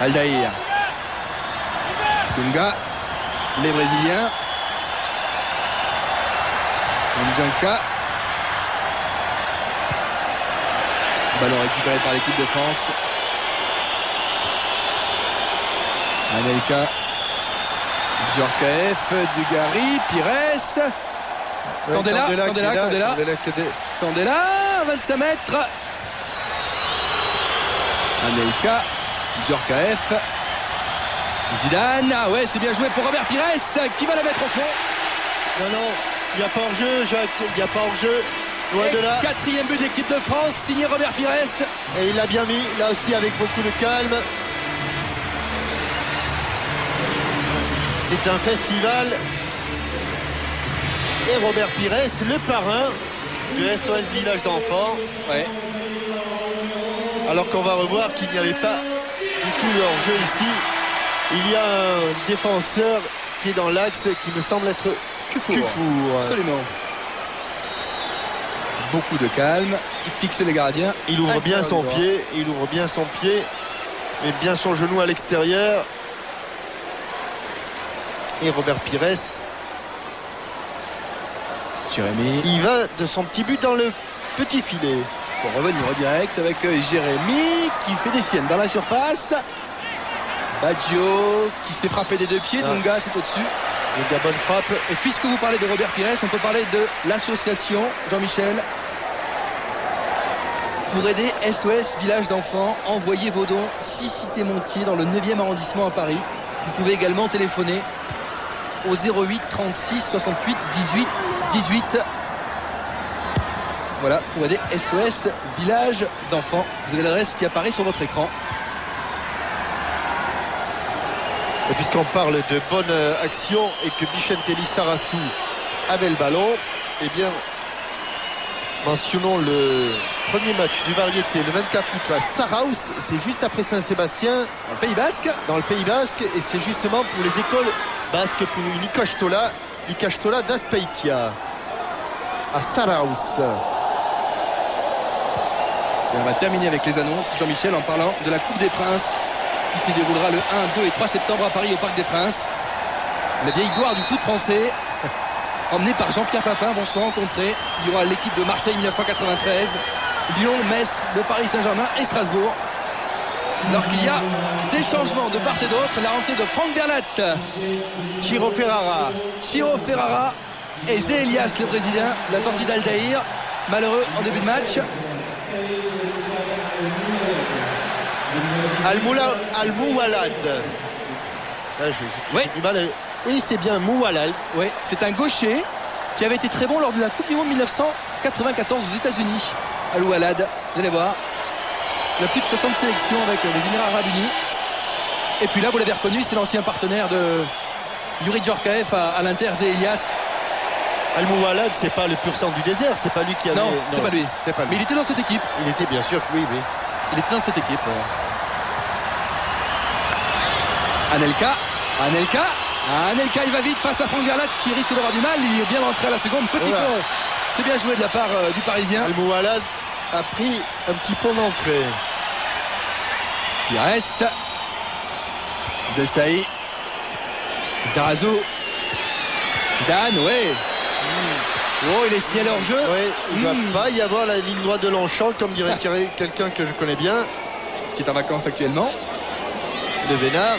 Aldaïr. Dunga, les Brésiliens. Ndjanka. Ballon récupéré par l'équipe de France. Anelka. Djorkaeff, Dugarry, Pires. Candela, 25 mètres. Anelka, Djorkaeff. Zidane, ah ouais, c'est bien joué pour Robert Pires qui va la mettre au fond. Non, il n'y a pas hors-jeu, Jacques, il n'y a pas hors-jeu. Loin de là. Quatrième but de l'équipe de France, signé Robert Pires. Et il l'a bien mis, là aussi avec beaucoup de calme. C'est un festival. Et Robert Pires, le parrain de SOS Village d'Enfants. Ouais. Alors qu'on va revoir qu'il n'y avait pas du tout de hors-jeu ici. Il y a un défenseur qui est dans l'axe qui me semble être Cufour. Absolument. Beaucoup de calme. Il fixe les gardiens. Il ouvre bien son pied. Il ouvre bien son pied. Met bien son genou à l'extérieur. Et Robert Pires. Jérémy. Il va de son petit but dans le petit filet. Il faut revenir au direct avec Jérémy qui fait des siennes dans la surface. Baggio qui s'est frappé des deux pieds. Dunga, c'est au-dessus. La bonne frappe. Et puisque vous parlez de Robert Pires, on peut parler de l'association Jean-Michel. Pour aider SOS Village d'Enfants, envoyez vos dons 6 Cité Montier dans le 9e arrondissement à Paris. Vous pouvez également téléphoner au 08 36 68 18 18. Voilà, pour aider SOS Village d'Enfants. Vous avez l'adresse qui apparaît sur votre écran. Et puisqu'on parle de bonne action et que Bichentelli Sarassou avait le ballon, Eh bien, mentionnons le premier match du Variété le 24 août à Saraus. C'est juste après Saint-Sébastien. Dans le Pays Basque. Dans le Pays Basque. Et c'est justement pour les écoles basques, pour une Ikastola d'Azpeitia. À Saraus. Et on va terminer avec les annonces, Jean-Michel, en parlant de la Coupe des Princes qui se déroulera le 1, 2 et 3 septembre à Paris au Parc des Princes. La vieille gloire du foot français, emmenée par Jean-Pierre Papin, vont se rencontrer. Il y aura l'équipe de Marseille 1993, Lyon, Metz, le Paris Saint-Germain et Strasbourg. Alors qu'il y a des changements de part et d'autre. La rentrée de Franck Verlat, Ciro Ferrara et Zé Elias, le Brésilien. La sortie d'Aldaïr, malheureux en début de match. Al-Moualad. Là, Oui. du mal. Oui, c'est bien Moualad. Oui, c'est un gaucher qui avait été très bon lors de la Coupe du Monde 1994 aux États-Unis. Al-Moualad, vous allez voir. Il y a plus de 60 sélections avec les Émirats Arabes Unis. Et puis là, vous l'avez reconnu, c'est l'ancien partenaire de Yuri Djorkaeff à l'Inter, Zé Elias. Al-Moualad, c'est pas le pur sang du désert, c'est pas lui qui avait. Non, c'est pas lui. C'est pas lui. Mais il était dans cette équipe. Il était bien sûr, oui. Il était dans cette équipe. Anelka, il va vite face à Franck Verlat qui risque d'avoir du mal. Il est bien rentré à la seconde. Petit pont. C'est bien joué de la part du Parisien. Al-Moualad a pris un petit pont d'entrée. Pires. De Saï. Zarazo. Dan, ouais. Oh, il est signalé hors jeu. Oui, il ne va pas y avoir la ligne droite de Longchamp, comme dirait quelqu'un que je connais bien. Qui est en vacances actuellement. De Vénard.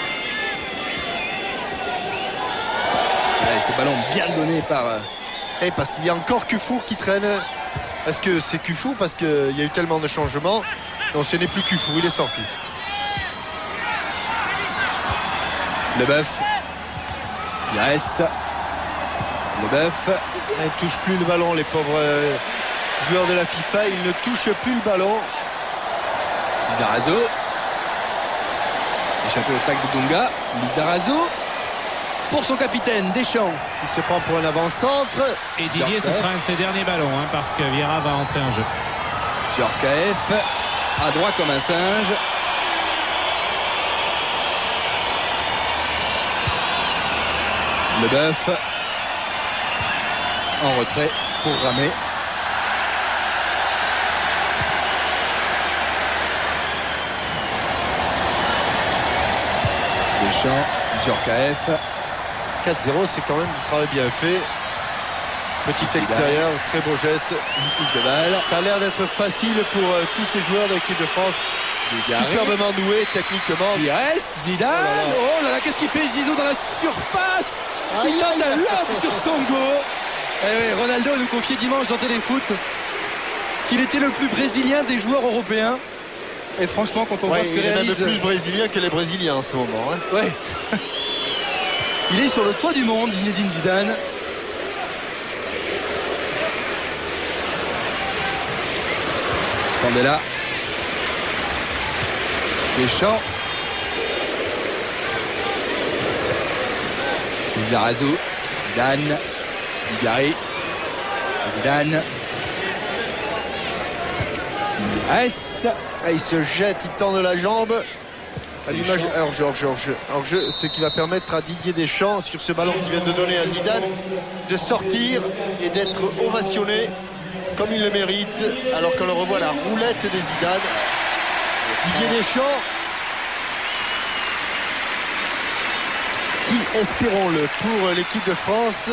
Ouais, ce ballon bien donné par... Et parce qu'il y a encore Kufour qui traîne. Est-ce que c'est Kufour parce qu'il y a eu tellement de changements? Non, ce n'est plus Kufour, il est sorti. Leboeuf. Pires. Leboeuf. Il ne touche plus le ballon, les pauvres joueurs de la FIFA. Ils ne touchent plus le ballon. Lizarazo. Échappé au tac de Dunga. Lizarazo. Pour son capitaine, Deschamps. Il se prend pour un avant-centre. Et Didier, ce sera un de ses derniers ballons, parce que Vieira va entrer en jeu. Djorkaeff. À droit comme un singe. Leboeuf. En retrait pour Ramé. Deschamps, Djorkaeff. 4-0, c'est quand même du travail bien fait. Petit extérieur, très beau geste. Une touche de balle. Ça a l'air d'être facile pour tous ces joueurs de l'équipe de France. Dégaré. Superbement doués techniquement. Pires, Zidane. Oh là là, qu'est-ce qu'il fait Zizou dans la surface? Il tente un lob sur Songo. Eh oui, Ronaldo nous confiait dimanche dans Téléfoot qu'il était le plus brésilien des joueurs européens. Et franchement, quand on voit ce que réalise... Il est même plus brésilien que les Brésiliens en ce moment. Hein. Ouais. Il est sur le toit du monde, Zinedine Zidane. Candela. Deschamps. Lizarazo. Zidane. Dugarry. Zidane. Pires. Il se jette, il tend de la jambe. À l'image, hors-jeu, ce qui va permettre à Didier Deschamps, sur ce ballon qu'il vient de donner à Zidane, de sortir et d'être ovationné comme il le mérite, alors qu'on le revoit la roulette de Zidane. Didier Deschamps, qui, espérons-le, pour l'équipe de France.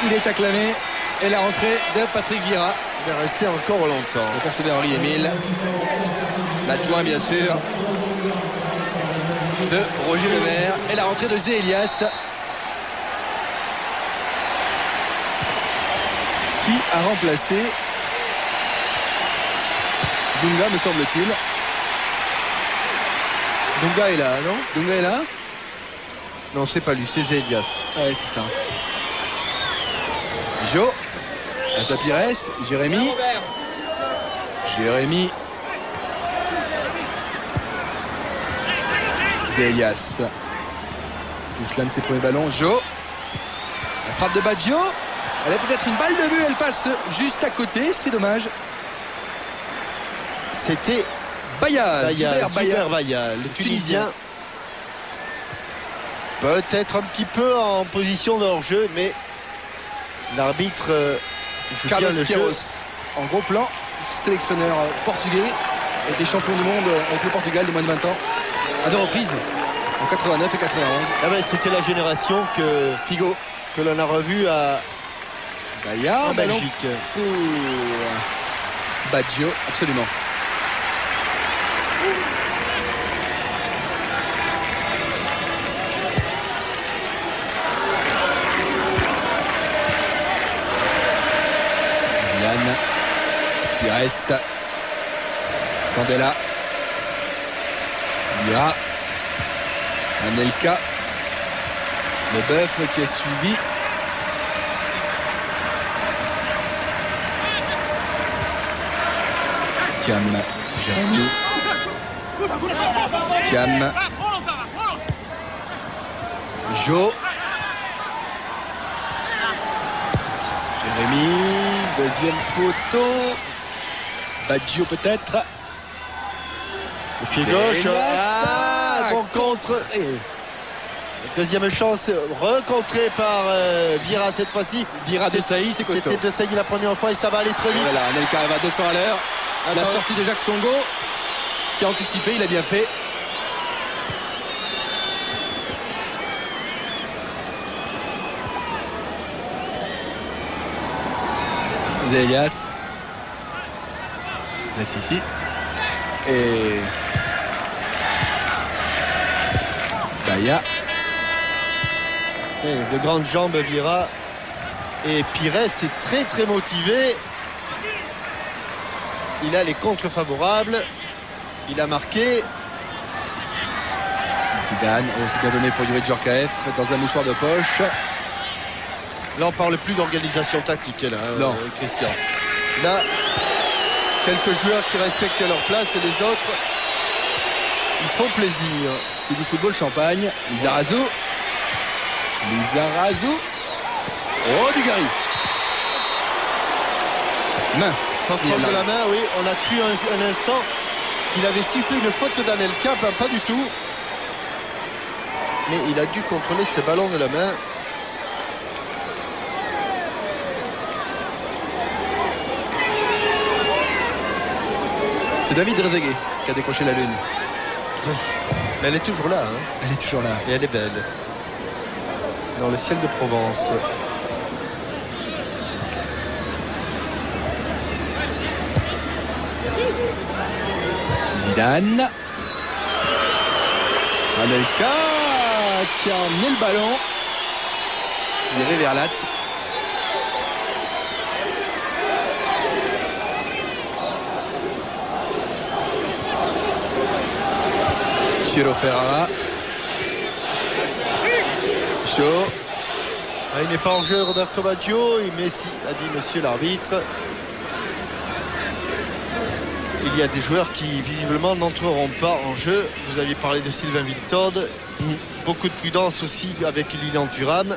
Il est acclamé. Et la rentrée de Patrick Vieira. Il va rester encore longtemps. Le persévère Henri-Émile. L'adjoint, bien sûr, de Roger Lemaire. Et la rentrée de Zé Elias, qui a remplacé Dunga, me semble-t-il. Dunga est là, non? Dunga est là? Non, c'est pas lui, c'est Zé Elias. Ouais, c'est ça. Jo. Assa Pires. Jérémy. Zé Elias touche l'un de ses premiers ballons. Jo. frappe de Baggio. Elle a peut-être une balle de but, elle passe juste à côté, c'est dommage. C'était Baya, Zuber Baya, le Tunisien. Peut-être un petit peu en position de hors-jeu, mais l'arbitre joue Carlos bien le jeu. Queiroz, en gros plan, sélectionneur portugais, était champion du monde avec le Portugal de moins de 20 ans, à 2 reprises, en 89 et 91. Ah ben, c'était la génération Figo, que l'on a revue Baya, en ballon Belgique. pour Baggio, absolument. Zidane, Pires, Candela, Vira, Anelka, Leboeuf qui a suivi. Thiam, Jérémy, Thiam, Jo, Jérémy, deuxième poteau, Baggio peut-être. Le pied gauche. Bon contre. Et Deuxième chance recontrée par Vira cette fois-ci. Vira de Saï, c'est costaud. C'était de Saï la première fois et ça va aller très vite. Voilà, Anelka va à 200 à l'heure. La Attends. sortie de Jacques Songo qui a anticipé, il a bien fait. Zélias. Laisse ici. Et Baya. De grandes jambes Vira. Et Pires est très très motivé. Il a les contres favorables. Il a marqué. Zidane, c'est bien donné pour Yuri Djorkaeff dans un mouchoir de poche. Là on parle plus d'organisation tactique là, Non. Christian. Là, quelques joueurs qui respectent leur place et les autres, ils font plaisir. C'est du football champagne. Lizarazu. Oh, du Gary. Main. Contrôle de la main, oui. On a cru un instant qu'il avait sifflé une faute d'Anelka. Ben, pas du tout. Mais il a dû contrôler ce ballon de la main. C'est David Trezeguet qui a décroché la lune. Mais elle est toujours là. Hein. Elle est toujours là. Et elle est belle. Dans le ciel de Provence. Zidane. Anelka qui a emmené le ballon. Viré vers Latte. Ciro Ferrara. Chaud. Il n'est pas en jeu Roberto Baggio. Mais si, a dit monsieur l'arbitre. Il y a des joueurs qui visiblement n'entreront pas en jeu. Vous aviez parlé de Sylvain Wiltord. Beaucoup de prudence aussi avec Lilian Thuram.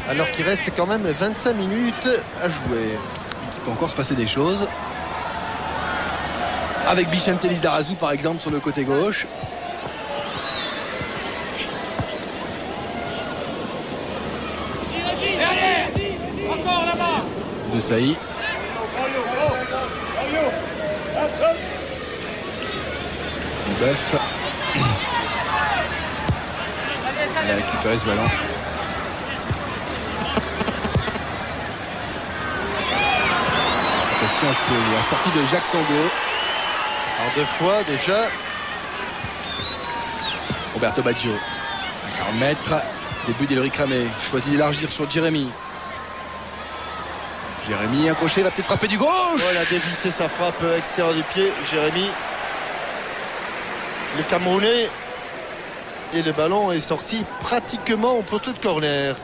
Alors qu'il reste quand même 25 minutes à jouer. Il peut encore se passer des choses. Avec Vicente Lizarazu par exemple sur le côté gauche. Encore là-bas. De Saï. Leboeuf. Il a récupéré ce ballon. Attention à la sortie de Jacques Songo. En 2 fois déjà. Roberto Baggio. À 40 mètres. Début d'Elric Ramé. Choisit d'élargir sur Jérémy. Jérémy, un crochet, va peut-être frapper du gauche. Oh, il a dévissé sa frappe extérieure du pied, Jérémy. Le Camerounais. Et le ballon est sorti pratiquement au poteau de corner.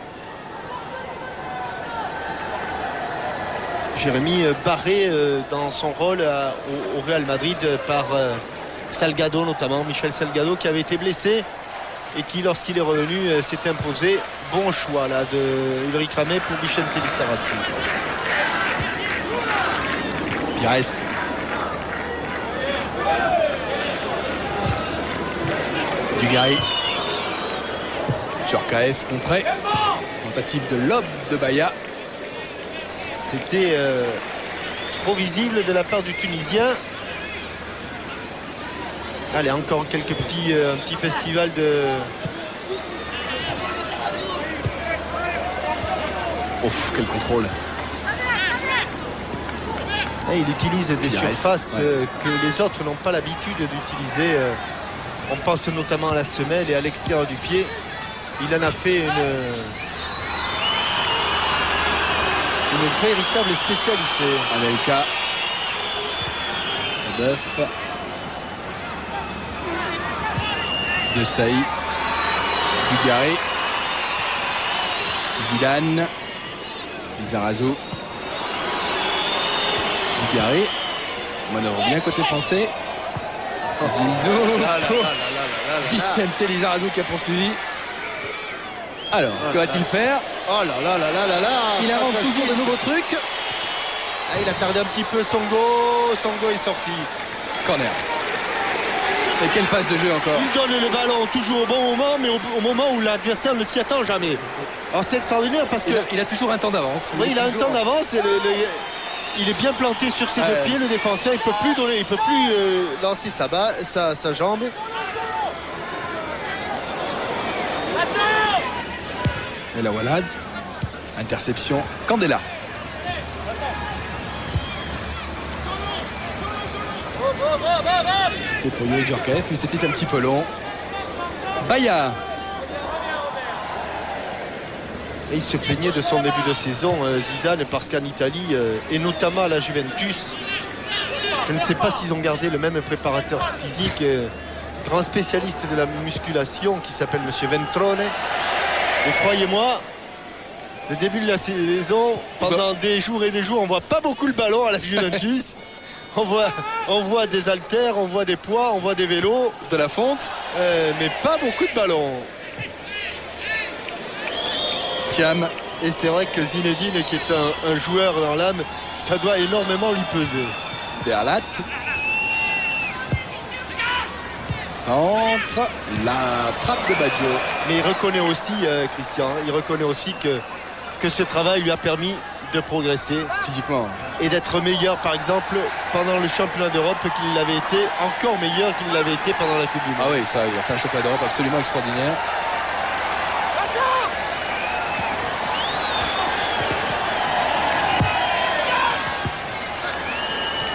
Jérémy barré dans son rôle au Real Madrid par Salgado notamment, Michel Salgado qui avait été blessé et qui lorsqu'il est revenu s'est imposé bon choix là de Ulrich Ramé pour Vicente Lizarazu. Pires. Dugarry. Djorkaeff contré. Tentative de lob de Baya. C'était trop visible de la part du Tunisien. Allez, encore un petit festival de... Ouf, quel contrôle. Et il utilise des Pires, surfaces ouais. que les autres n'ont pas l'habitude d'utiliser. On pense notamment à la semelle et à l'extérieur du pied. Il en a fait une véritable spécialité. Anelka. Leboeuf. De Saï. Dugarry. Zidane. Lizarazu. Dugarry. Manœuvre bien côté français. Zizou. Là, là, là, là, là, là, là. Vicente Lizarazu qui a poursuivi. Alors, Oh que là va-t-il là. faire? Oh là là là là là là. Il invente Fantastique. toujours de nouveaux trucs. Ah, il a tardé un petit peu Songo. Songo est sorti. Corner. Et quelle phase de jeu encore? Il donne le ballon toujours au bon moment, mais au moment où l'adversaire ne s'y attend jamais. Alors c'est extraordinaire parce que Il a toujours un temps d'avance. oui, il a un temps d'avance. Et il est bien planté sur ses deux pieds, le défenseur. Il peut plus donner, il peut plus lancer sa jambe. Et la voilà. Interception. Candela. C'était pour Youri Djorkaeff, mais c'était un petit peu long. Baya. Et il se plaignait de son début de saison, Zidane, parce qu'en Italie, et notamment à la Juventus, je ne sais pas s'ils ont gardé le même préparateur physique, grand spécialiste de la musculation qui s'appelle Monsieur Ventrone. Et croyez-moi, le début de la saison, pendant des jours et des jours, on voit pas beaucoup le ballon à la Juventus. On voit des haltères, on voit des poids, on voit des vélos. De la fonte. Mais pas beaucoup de ballons. Thiam. Et c'est vrai que Zinedine, qui est un joueur dans l'âme, ça doit énormément lui peser. Berlat. Centre. La frappe de Baggio. Mais il reconnaît aussi, Christian, il reconnaît aussi que ce travail lui a permis de progresser Physiquement. et d'être meilleur, par exemple, pendant le championnat d'Europe qu'il l'avait été, encore meilleur qu'il l'avait été pendant la Coupe du Monde. Ah oui, ça, il a fait un championnat d'Europe absolument extraordinaire.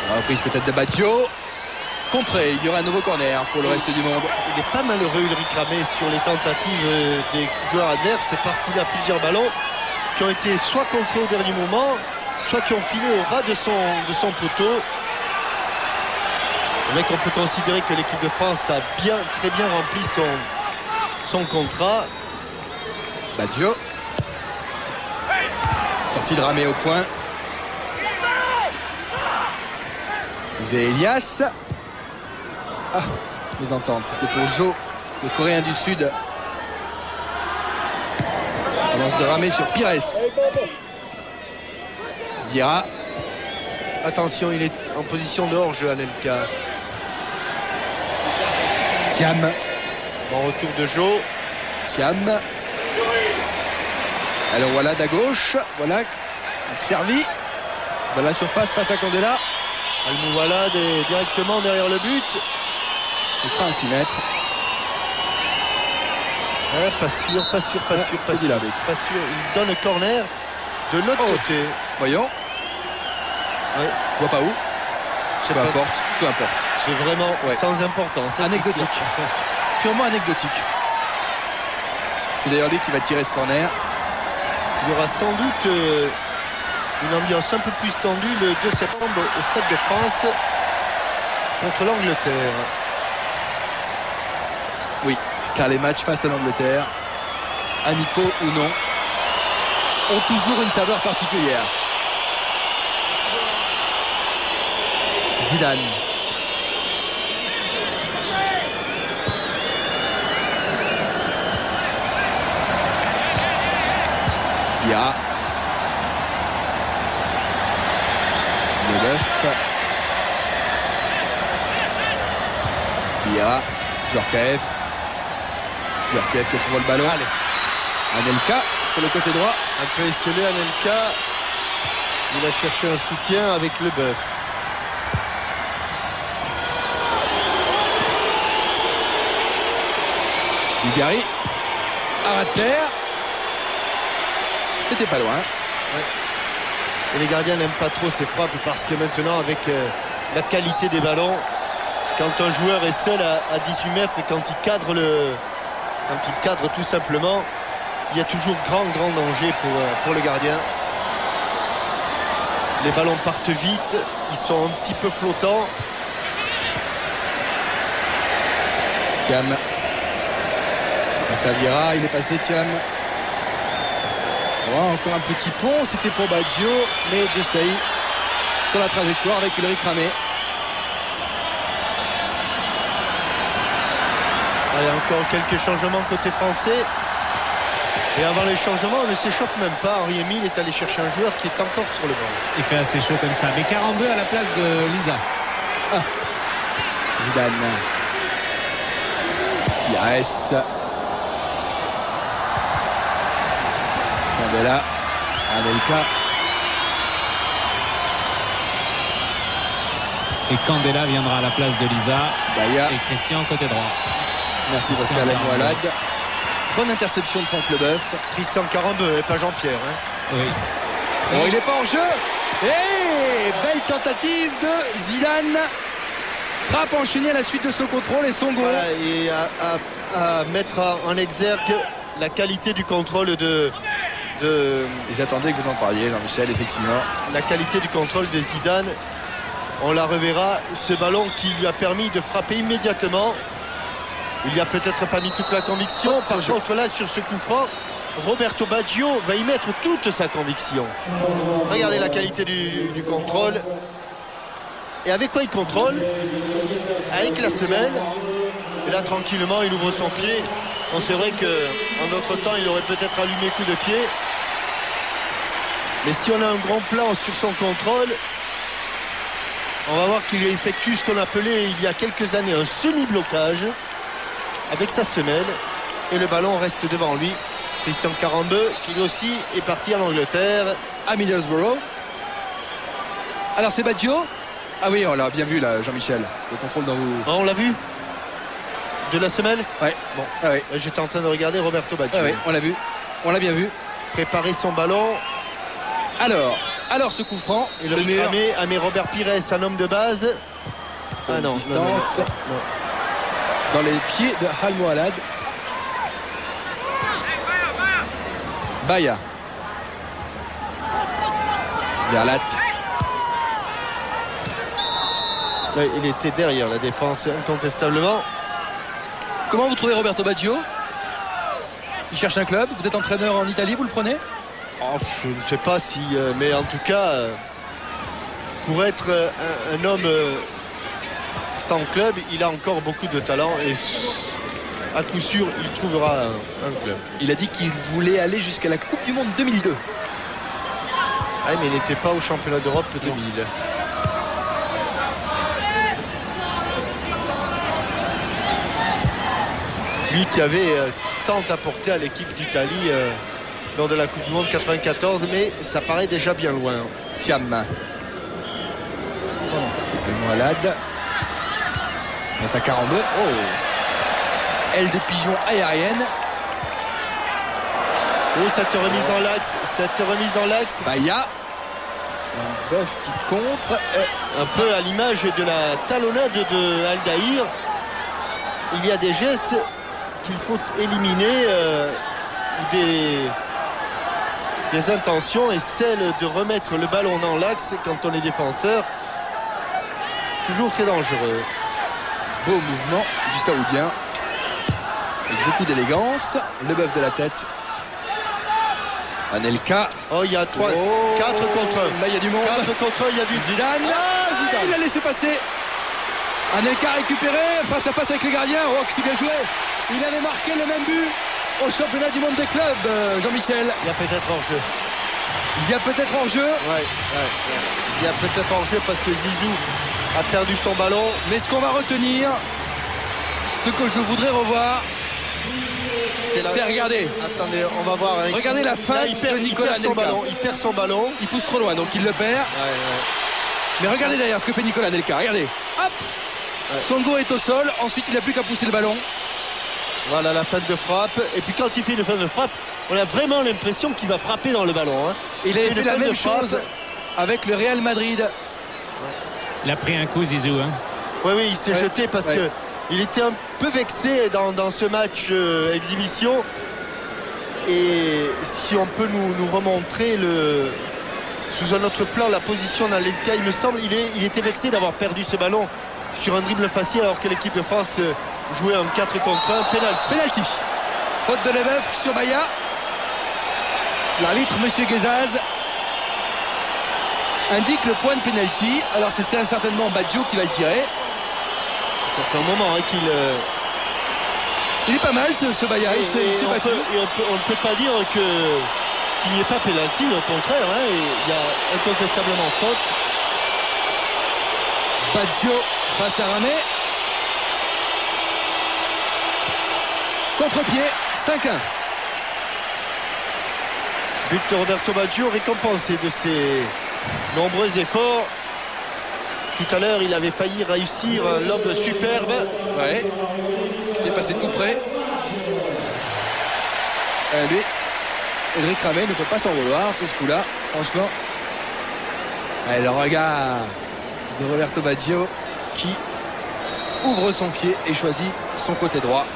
La reprise peut-être de Baggio. Contré, il y aura un nouveau corner pour le reste du monde. Il est pas malheureux, Ulrich Ramé, sur les tentatives des joueurs adverses, parce qu'il a plusieurs ballons qui ont été soit contrés au dernier moment, soit qui ont filé au ras de son poteau. Mais qu'on peut considérer que l'équipe de France a très bien rempli son contrat. Baggio. Sortie de Ramé au point. Zélias. Ah, les ententes. C'était pour Jo, le Coréen du Sud. Lance de Ramé sur Pires. Dira. Attention, il est en position de hors-jeu, Anelka. Thiam. Bon retour de Jo. Thiam. Alors voilà à gauche. Voilà. Servi. Dans la surface face à Candela. Al-Mouwalad est directement derrière le but. Il sera un 6 mètres. Ouais, pas sûr. Pas sûr. Pas sûr. Il donne le corner de l'autre côté. Voyons. Ouais. Je vois pas où. Je sais Peu pas. importe. Peu importe. C'est vraiment Ouais. sans importance. Anecdotique. Purement anecdotique. C'est d'ailleurs lui qui va tirer ce corner. Il y aura sans doute une ambiance un peu plus tendue le 2 septembre au Stade de France contre l'Angleterre. Oui, car les matchs face à l'Angleterre, amicaux ou non, ont toujours une saveur particulière. Zidane. Bia. Leboeuf. Bia. Djorkaeff. Djorkaeff qui a toujours le ballon. Allez. Anelka sur le côté droit. Un peu esselé Anelka. Il a cherché un soutien avec Leboeuf. Dugarry. À ras de terre. C'était pas loin. Et les gardiens n'aiment pas trop ces frappes parce que maintenant, avec la qualité des ballons, quand un joueur est seul à 18 mètres et quand il cadre tout simplement, il y a toujours grand danger pour le gardien. Les ballons partent vite, ils sont un petit peu flottants. Thiam. Face à Vieira, il est passé Thiam. Oh, encore un petit pont, c'était pour Baggio, mais De Sailly sur la trajectoire avec Ulrich Ramé. Allez, encore quelques changements côté français. Et avant les changements, on ne s'échauffe même pas. Henri Emile est allé chercher un joueur qui est encore sur le banc. Il fait assez chaud comme ça. Mais 42 à la place de Lisa. Zidane. Pires. Candela. Anelka. Et Candela viendra à la place de Lisa. Baya. Et Christian côté droit. Merci Pascal Amoalad. Bonne interception de Franck Leboeuf. Christian Carambeu et pas Jean-Pierre. Oui. Bon, il n'est pas en jeu. Et belle tentative de Zidane. Frappe enchaînée à la suite de son contrôle et son goal. Voilà, et à mettre en exergue la qualité du contrôle de J'attendais que vous en parliez, Jean-Michel, effectivement. la qualité du contrôle de Zidane. On la reverra. Ce ballon qui lui a permis de frapper immédiatement. Il n'y a peut-être pas mis toute la conviction. Par contre, là, sur ce coup franc, Roberto Baggio va y mettre toute sa conviction. Regardez la qualité du contrôle. Et avec quoi il contrôle? Avec la semelle. Et là, tranquillement, il ouvre son pied. Bon, c'est vrai qu'en d'autres temps, il aurait peut-être allumé coup de pied. Mais si on a un grand plan sur son contrôle, on va voir qu'il effectue ce qu'on appelait il y a quelques années un semi-blocage avec sa semelle. Et le ballon reste devant lui. Christian Carambeu, qui lui aussi est parti en Angleterre. À Middlesbrough. Alors c'est Baggio. Ah oui, on l'a bien vu là, Jean-Michel. Le contrôle dans vous. On l'a vu? De la semelle? Ouais. Bon. Ah ouais. J'étais en train de regarder Roberto Baggio. Ah ouais, on l'a vu. On l'a bien vu. Préparer son ballon. Alors ce coup franc. Et le mur. mais Robert Pires, un homme de base. Ah non. Distance. Non. Dans les pieds de Almohalad. Baya. Verlat. Là, il était derrière la défense, incontestablement. Comment vous trouvez Roberto Baggio? Il cherche un club. Vous êtes entraîneur en Italie, vous le prenez? Oh, je ne sais pas si, mais en tout cas, pour être un homme sans club, il a encore beaucoup de talent et à coup sûr, il trouvera un club. Il a dit qu'il voulait aller jusqu'à la Coupe du Monde 2002. Ah, mais il n'était pas au championnat d'Europe 2000. Lui qui avait tant apporté à l'équipe d'Italie lors de la Coupe du Monde 94, mais ça paraît déjà bien loin. Thiam. Almohalad. Face à Carambeu. Oh. Aile de pigeon aérienne. Oh, cette remise dans l'axe. Baya. Un bœuf qui contre. Un peu à l'image de la talonnade de Aldaïr. Il y a des gestes qu'il faut éliminer, des intentions, et celle de remettre le ballon dans l'axe quand on est défenseur, toujours très dangereux. Beau mouvement du Saoudien. Avec beaucoup d'élégance. Le bœuf de la tête. Anelka. Oh, il y a 4 contre 1. Là, il y a du monde. 4 contre 1, il y a du Zidane. Zidane. Il a laissé passer. Anelka récupéré face à face avec les gardiens. Oh, que c'est bien joué. Il avait marqué le même but au championnat du monde des clubs, Jean-Michel. Il y a peut-être hors-jeu. Il y a peut-être hors-jeu. Ouais. Il y a peut-être hors-jeu parce que Zizou a perdu son ballon. Mais ce qu'on va retenir, ce que je voudrais revoir, c'est regarder. Attendez, on va voir. Hein, regardez la fin de Nicolas Anelka. Il perd son ballon. Il pousse trop loin, donc il le perd. Ouais. Mais regardez derrière ce que fait Nicolas Anelka. Regardez. Hop. Son dos est au sol. Ensuite, il n'a plus qu'à pousser le ballon. Voilà la fin de frappe. Et puis quand il fait une fin de frappe, on a vraiment l'impression qu'il va frapper dans le ballon. Hein. Il a fait la même chose avec le Real Madrid. Il a pris un coup, Zizou. Hein. Oui, il s'est jeté parce que il était un peu vexé dans ce match exhibition. Et si on peut nous remontrer sous un autre plan la position d'Anelka, il me semble il était vexé d'avoir perdu ce ballon sur un dribble facile alors que l'équipe de France jouait un 4 contre 1. Penalty. Faute de Leboeuf sur Baya. L'arbitre, Monsieur Guezaz, indique le point de penalty. Alors c'est certainement Baggio qui va le tirer. Ça fait un moment qu'il... Il est pas mal ce Baya. Il s'est battu. On ne peut pas dire qu'il n'y ait pas penalty, au contraire. Hein, il y a incontestablement faute. Baggio passe à Ramé. Contre-pied, 5-1. But de Roberto Baggio récompensé de ses nombreux efforts. Tout à l'heure, il avait failli réussir un lob superbe. Ouais. Il est passé tout près. Lui, Eric Ramé ne peut pas s'en vouloir sur ce coup-là, franchement. Allez, le regard de Roberto Baggio qui ouvre son pied et choisit son côté droit.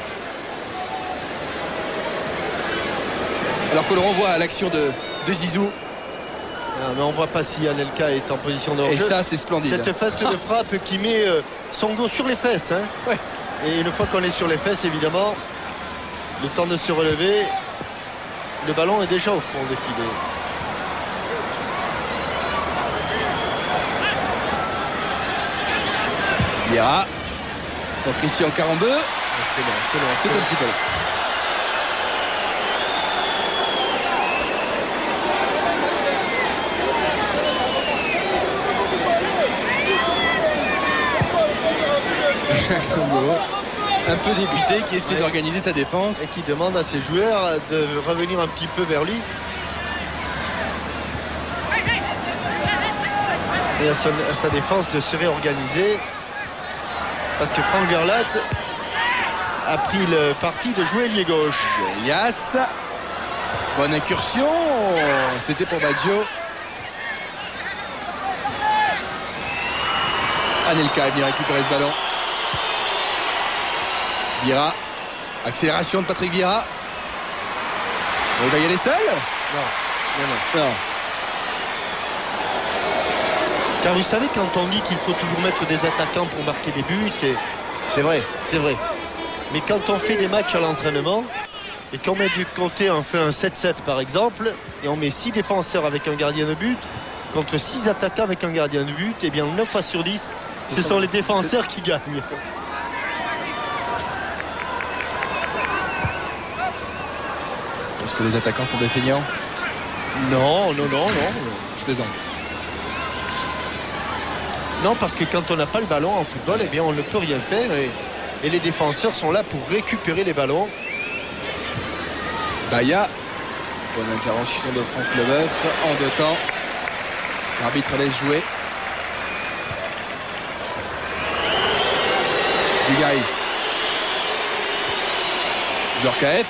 Alors que l'on revoit à l'action de Zizou. Mais on ne voit pas si Anelka est en position de hors-jeu. Et ça, c'est splendide. Cette fête de frappe qui met son dos sur les fesses. Hein. Ouais. Et une fois qu'on est sur les fesses, évidemment, le temps de se relever, le ballon est déjà au fond des filets. Vieira pour Christian Carambeu. C'est bon. C'est un petit peu là. Un peu dépité qui essaie d'organiser sa défense et qui demande à ses joueurs de revenir un petit peu vers lui et à sa défense de se réorganiser parce que Franck Verlat a pris le parti de jouer ailier gauche. Elias, bonne incursion, c'était pour Baggio. Anelka a bien récupéré ce ballon. Vieira, accélération de Patrick Vieira. Il va y aller seul? Non. Car vous savez, quand on dit qu'il faut toujours mettre des attaquants pour marquer des buts, et c'est vrai. Mais quand on fait des matchs à l'entraînement et qu'on met du côté, on fait un 7-7 par exemple, et on met 6 défenseurs avec un gardien de but contre 6 attaquants avec un gardien de but, et bien 9 fois sur 10, ce sont les défenseurs qui gagnent. Parce que les attaquants sont des feignants? Non. Je plaisante. Non, parce que quand on n'a pas le ballon en football, eh bien on ne peut rien faire et les défenseurs sont là pour récupérer les ballons. Baya, bonne intervention de Franck Leboeuf en 2 temps. L'arbitre laisse jouer. Dugarry. Djorkaeff.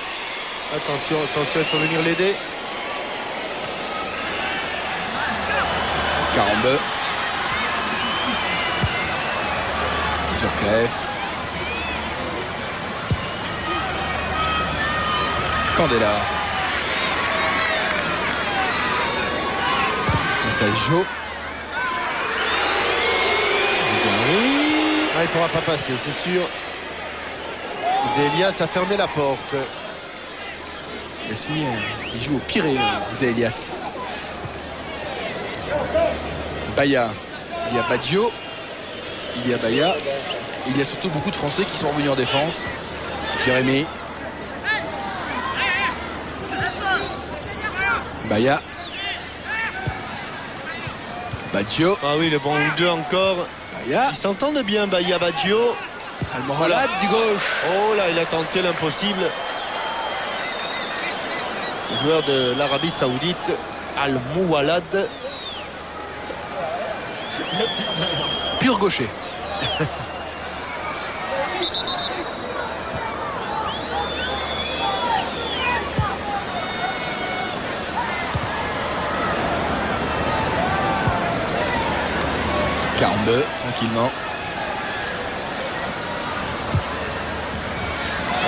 Attention, il faut venir l'aider. Carambeu. Djorkaeff. Candela. Ça joue. Il ne pourra pas passer, c'est sûr. Zélias a fermé la porte. Il joue au Pirée, Zélias. Baya. Il y a Baggio. Il y a Baya. Il y a surtout beaucoup de Français qui sont revenus en défense. Jérémy. Baya. Baggio. Ah oui, le bon 2 encore. Baya. Ils s'entendent bien, Baya, Baggio. Almohalad du gauche. Oh là, il a tenté l'impossible. Le joueur de l'Arabie Saoudite, Al-Moualad. Pur gaucher. Tranquillement.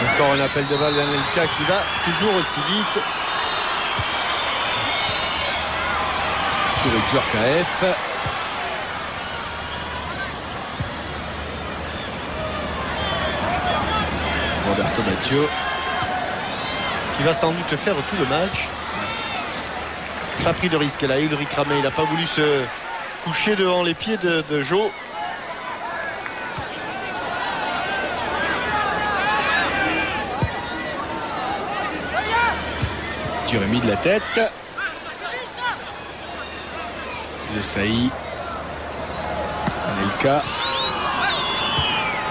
Encore un appel de balle d'Anelka qui va toujours aussi vite. Pour Djorkaeff. Roberto Baggio. Qui va sans doute faire tout le match. Pas pris de risque là, Ulrich Ramé. Il n'a pas voulu se couché devant les pieds de Joe. Jérémy de la tête. De Saï. Anelka.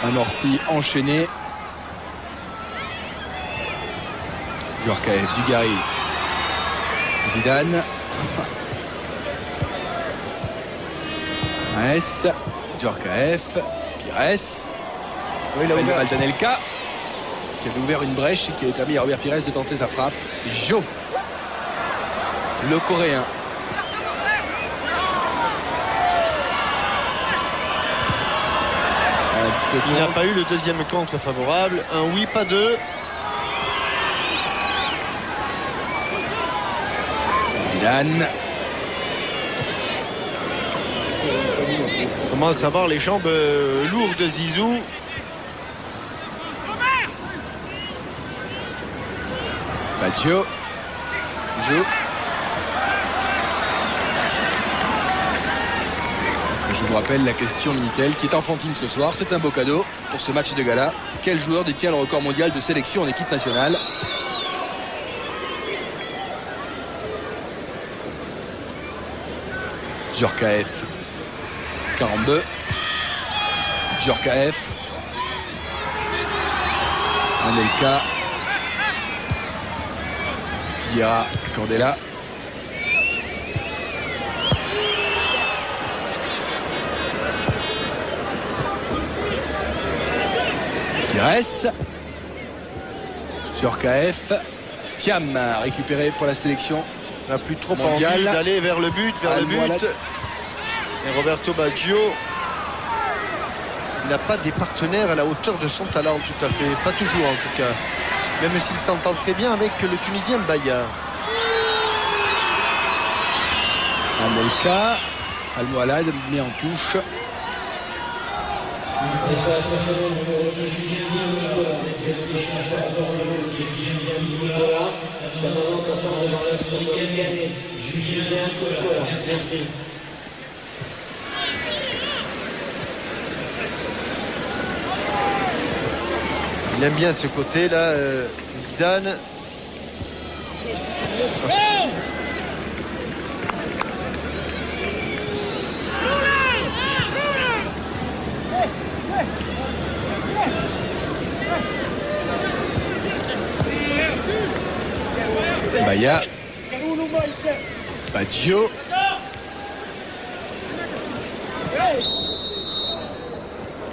Amorti enchaîné. Djorkaeff, Dugarry. Zidane. Pires, Djorkaeff, Pires. Oui, il a ouvert. Anelka qui avait ouvert une brèche et qui avait permis à Robert Pires de tenter sa frappe. Jo, le Coréen. Il n'a pas eu le deuxième contre favorable. Un oui, pas deux. Zidane. On commence à voir les jambes lourdes de Zizou. Baggio. Jo. Je vous rappelle la question Minitel qui est enfantine ce soir. C'est un beau cadeau pour ce match de gala. Quel joueur détient le record mondial de sélection en équipe nationale? Djorkaeff. 42. Djorkaeff. Anelka. Vieira. Candela. Pires. Djorkaeff. Thiam récupéré pour la sélection. Il n'a plus trop mondiale. envie d'aller vers le but, Et Roberto Baggio, il n'a pas des partenaires à la hauteur de son talent, tout à fait. Pas toujours en tout cas. Même s'il s'entend très bien avec le Tunisien Baya. Anelka. Almohalad mis en touche. Il aime bien ce côté-là, Zidane. Baya. Baggio.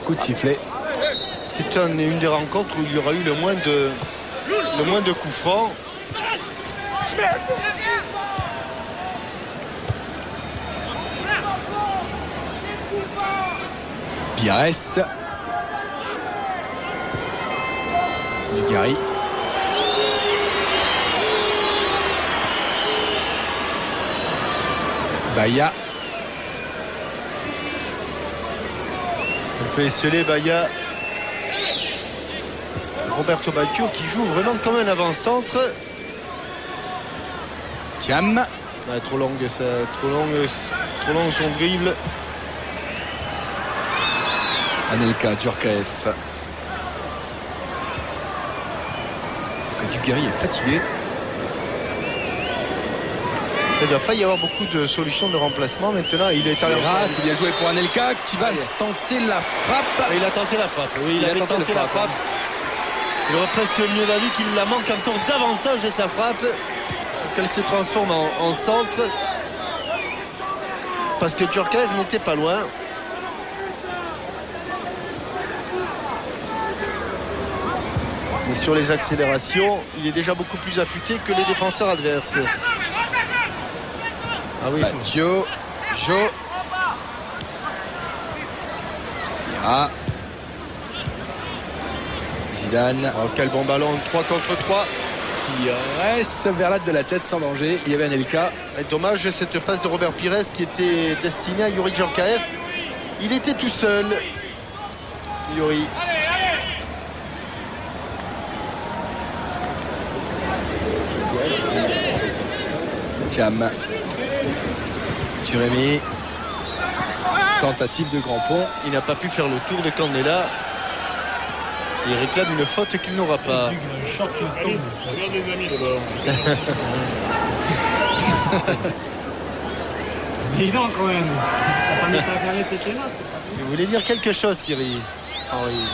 Coup de sifflet. C'est une des rencontres où il y aura eu le moins de coups francs. Pires. Dugarry. Baya. On peut esceler Baya. Roberto Baggio qui joue vraiment comme un avant-centre. Thiam. Ah, trop long son dribble. Anelka, Djorkaeff. Dugarry est fatigué. Il ne doit pas y avoir beaucoup de solutions de remplacement maintenant. Il est allé. C'est bien joué pour Anelka qui va tenter la frappe. Il a tenté la frappe. Oui, il avait tenté la frappe. Il aurait presque mieux valu qu'il la manque encore davantage de sa frappe, qu'elle se transforme en centre. Parce que Djorkaeff n'était pas loin. Mais sur les accélérations, il est déjà beaucoup plus affûté que les défenseurs adverses. Ah oui. Jo. Zidane. Oh, quel bon ballon, 3 contre 3. Qui reste Verlat de la tête sans danger. Il y avait Anelka. Et dommage cette passe de Robert Pires qui était destinée à Youri Djorkaeff. Il était tout seul. Youri. Thiam. Turémy. Tentative de grand pont. Il n'a pas pu faire le tour de Candela. Il réclame une faute qu'il n'aura pas. Dis donc quand même. T'as pas mis ta planète et tes notes. Vous voulez dire quelque chose, Thierry Henry?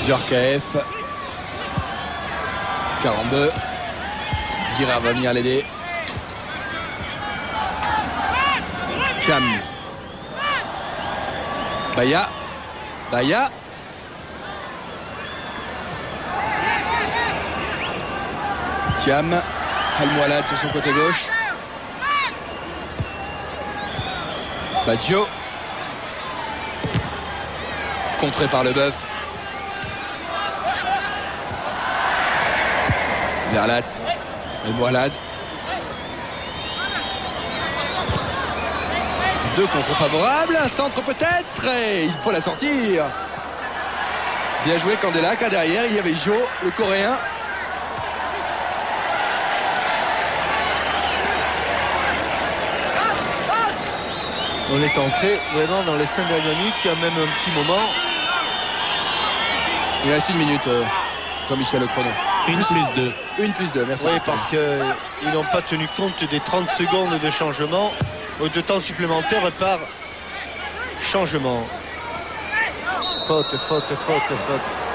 Djorkaeff. 42. Gira va venir l'aider. Thiam. Baya. Thiam. Al-Moualad sur son côté gauche. Baggio. Contré par le Bœuf. Verlat. Al-Moualad. 2 contre favorables, un centre peut-être, et il faut la sortir. Bien joué Candela, car derrière il y avait Jo, le Coréen. On est entré vraiment dans les 5 dernières minutes, il y a même un petit moment. Il reste 1 minute, Jean-Michel, le chrono. 1+2. 1+2, merci. Oui, parce qu'ils n'ont pas tenu compte des 30 secondes de changement, de temps supplémentaire par changement. Faute.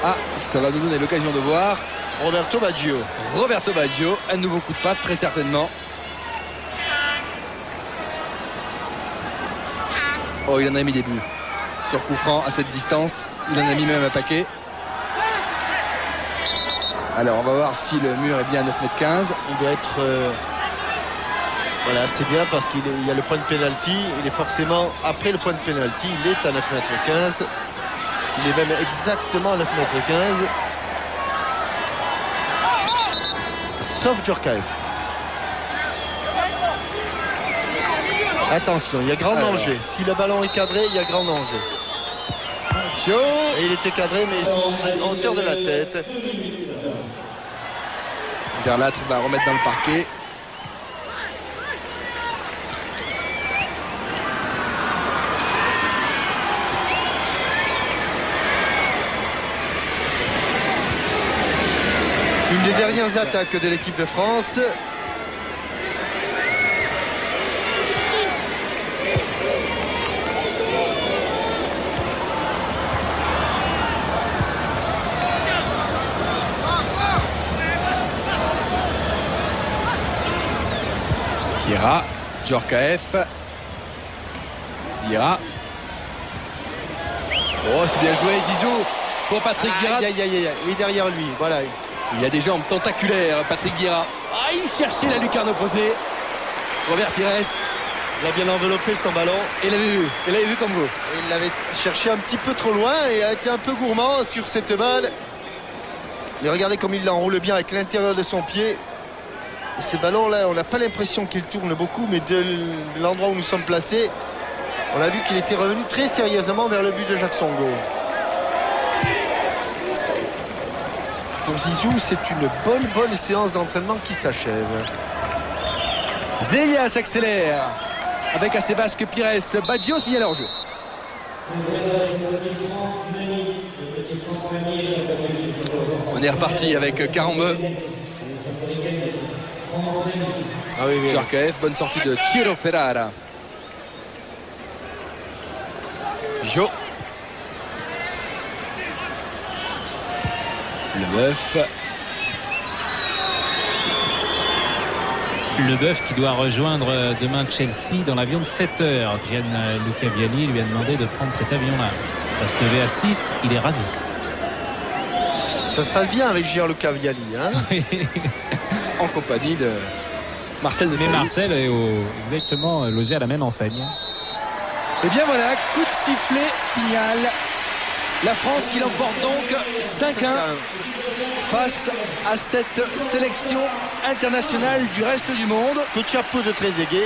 Ah, ça va nous donner l'occasion de voir Roberto Baggio, un nouveau coup de patte, très certainement. Oh, il en a mis des buts. Sur coup franc, à cette distance, il en a mis même un paquet. Alors, on va voir si le mur est bien à 9,15 m. Il doit être... Voilà, c'est bien parce qu'il y a le point de pénalty. Il est forcément après le point de pénalty. Il est à 9,15 m. Il est même exactement à 9,15 m. Sauf Djorkaeff. Attention, il y a grand danger. Si le ballon est cadré, il y a grand danger. Et il était cadré, mais en hauteur de la tête. Verlat va remettre dans le parquet. Une des dernières attaques de l'équipe de France. Ira, Djorkaeff. Ira. Oh, c'est bien joué, Zizou, pour Patrick Guira. Oui, derrière lui, voilà. Il y a des jambes tentaculaires, Patrick Guira. Ah, il cherchait la lucarne opposée. Robert Pires. Il a bien enveloppé son ballon. Et il l'avait vu comme vous. Et il l'avait cherché un petit peu trop loin et a été un peu gourmand sur cette balle. Mais regardez comme il l'enroule bien avec l'intérieur de son pied. Et ces ballons-là, on n'a pas l'impression qu'il tourne beaucoup, mais de l'endroit où nous sommes placés, on a vu qu'il était revenu très sérieusement vers le but de Jacques Songo. Pour Zizou, c'est une bonne séance d'entraînement qui s'achève. Zelia s'accélère avec à ses Pires. Baggio signale hors jeu. On est reparti avec Carambeu. Ah oui, oui. Djorkaeff, bonne sortie de Ciro Ferrara. Jo. Leboeuf. Leboeuf qui doit rejoindre demain Chelsea dans l'avion de 7 heures. Gianluca Vialli lui a demandé de prendre cet avion-là. Parce que VA6, il est ravi. Ça se passe bien avec Gianluca Vialli. Hein. En compagnie de Marcel de Mais Sailly. Marcel est exactement logé à la même enseigne. Et bien voilà, coup de sifflet final. La France qui l'emporte donc 5-1 face à cette sélection internationale du reste du monde. Coup de chapeau de Trezeguet.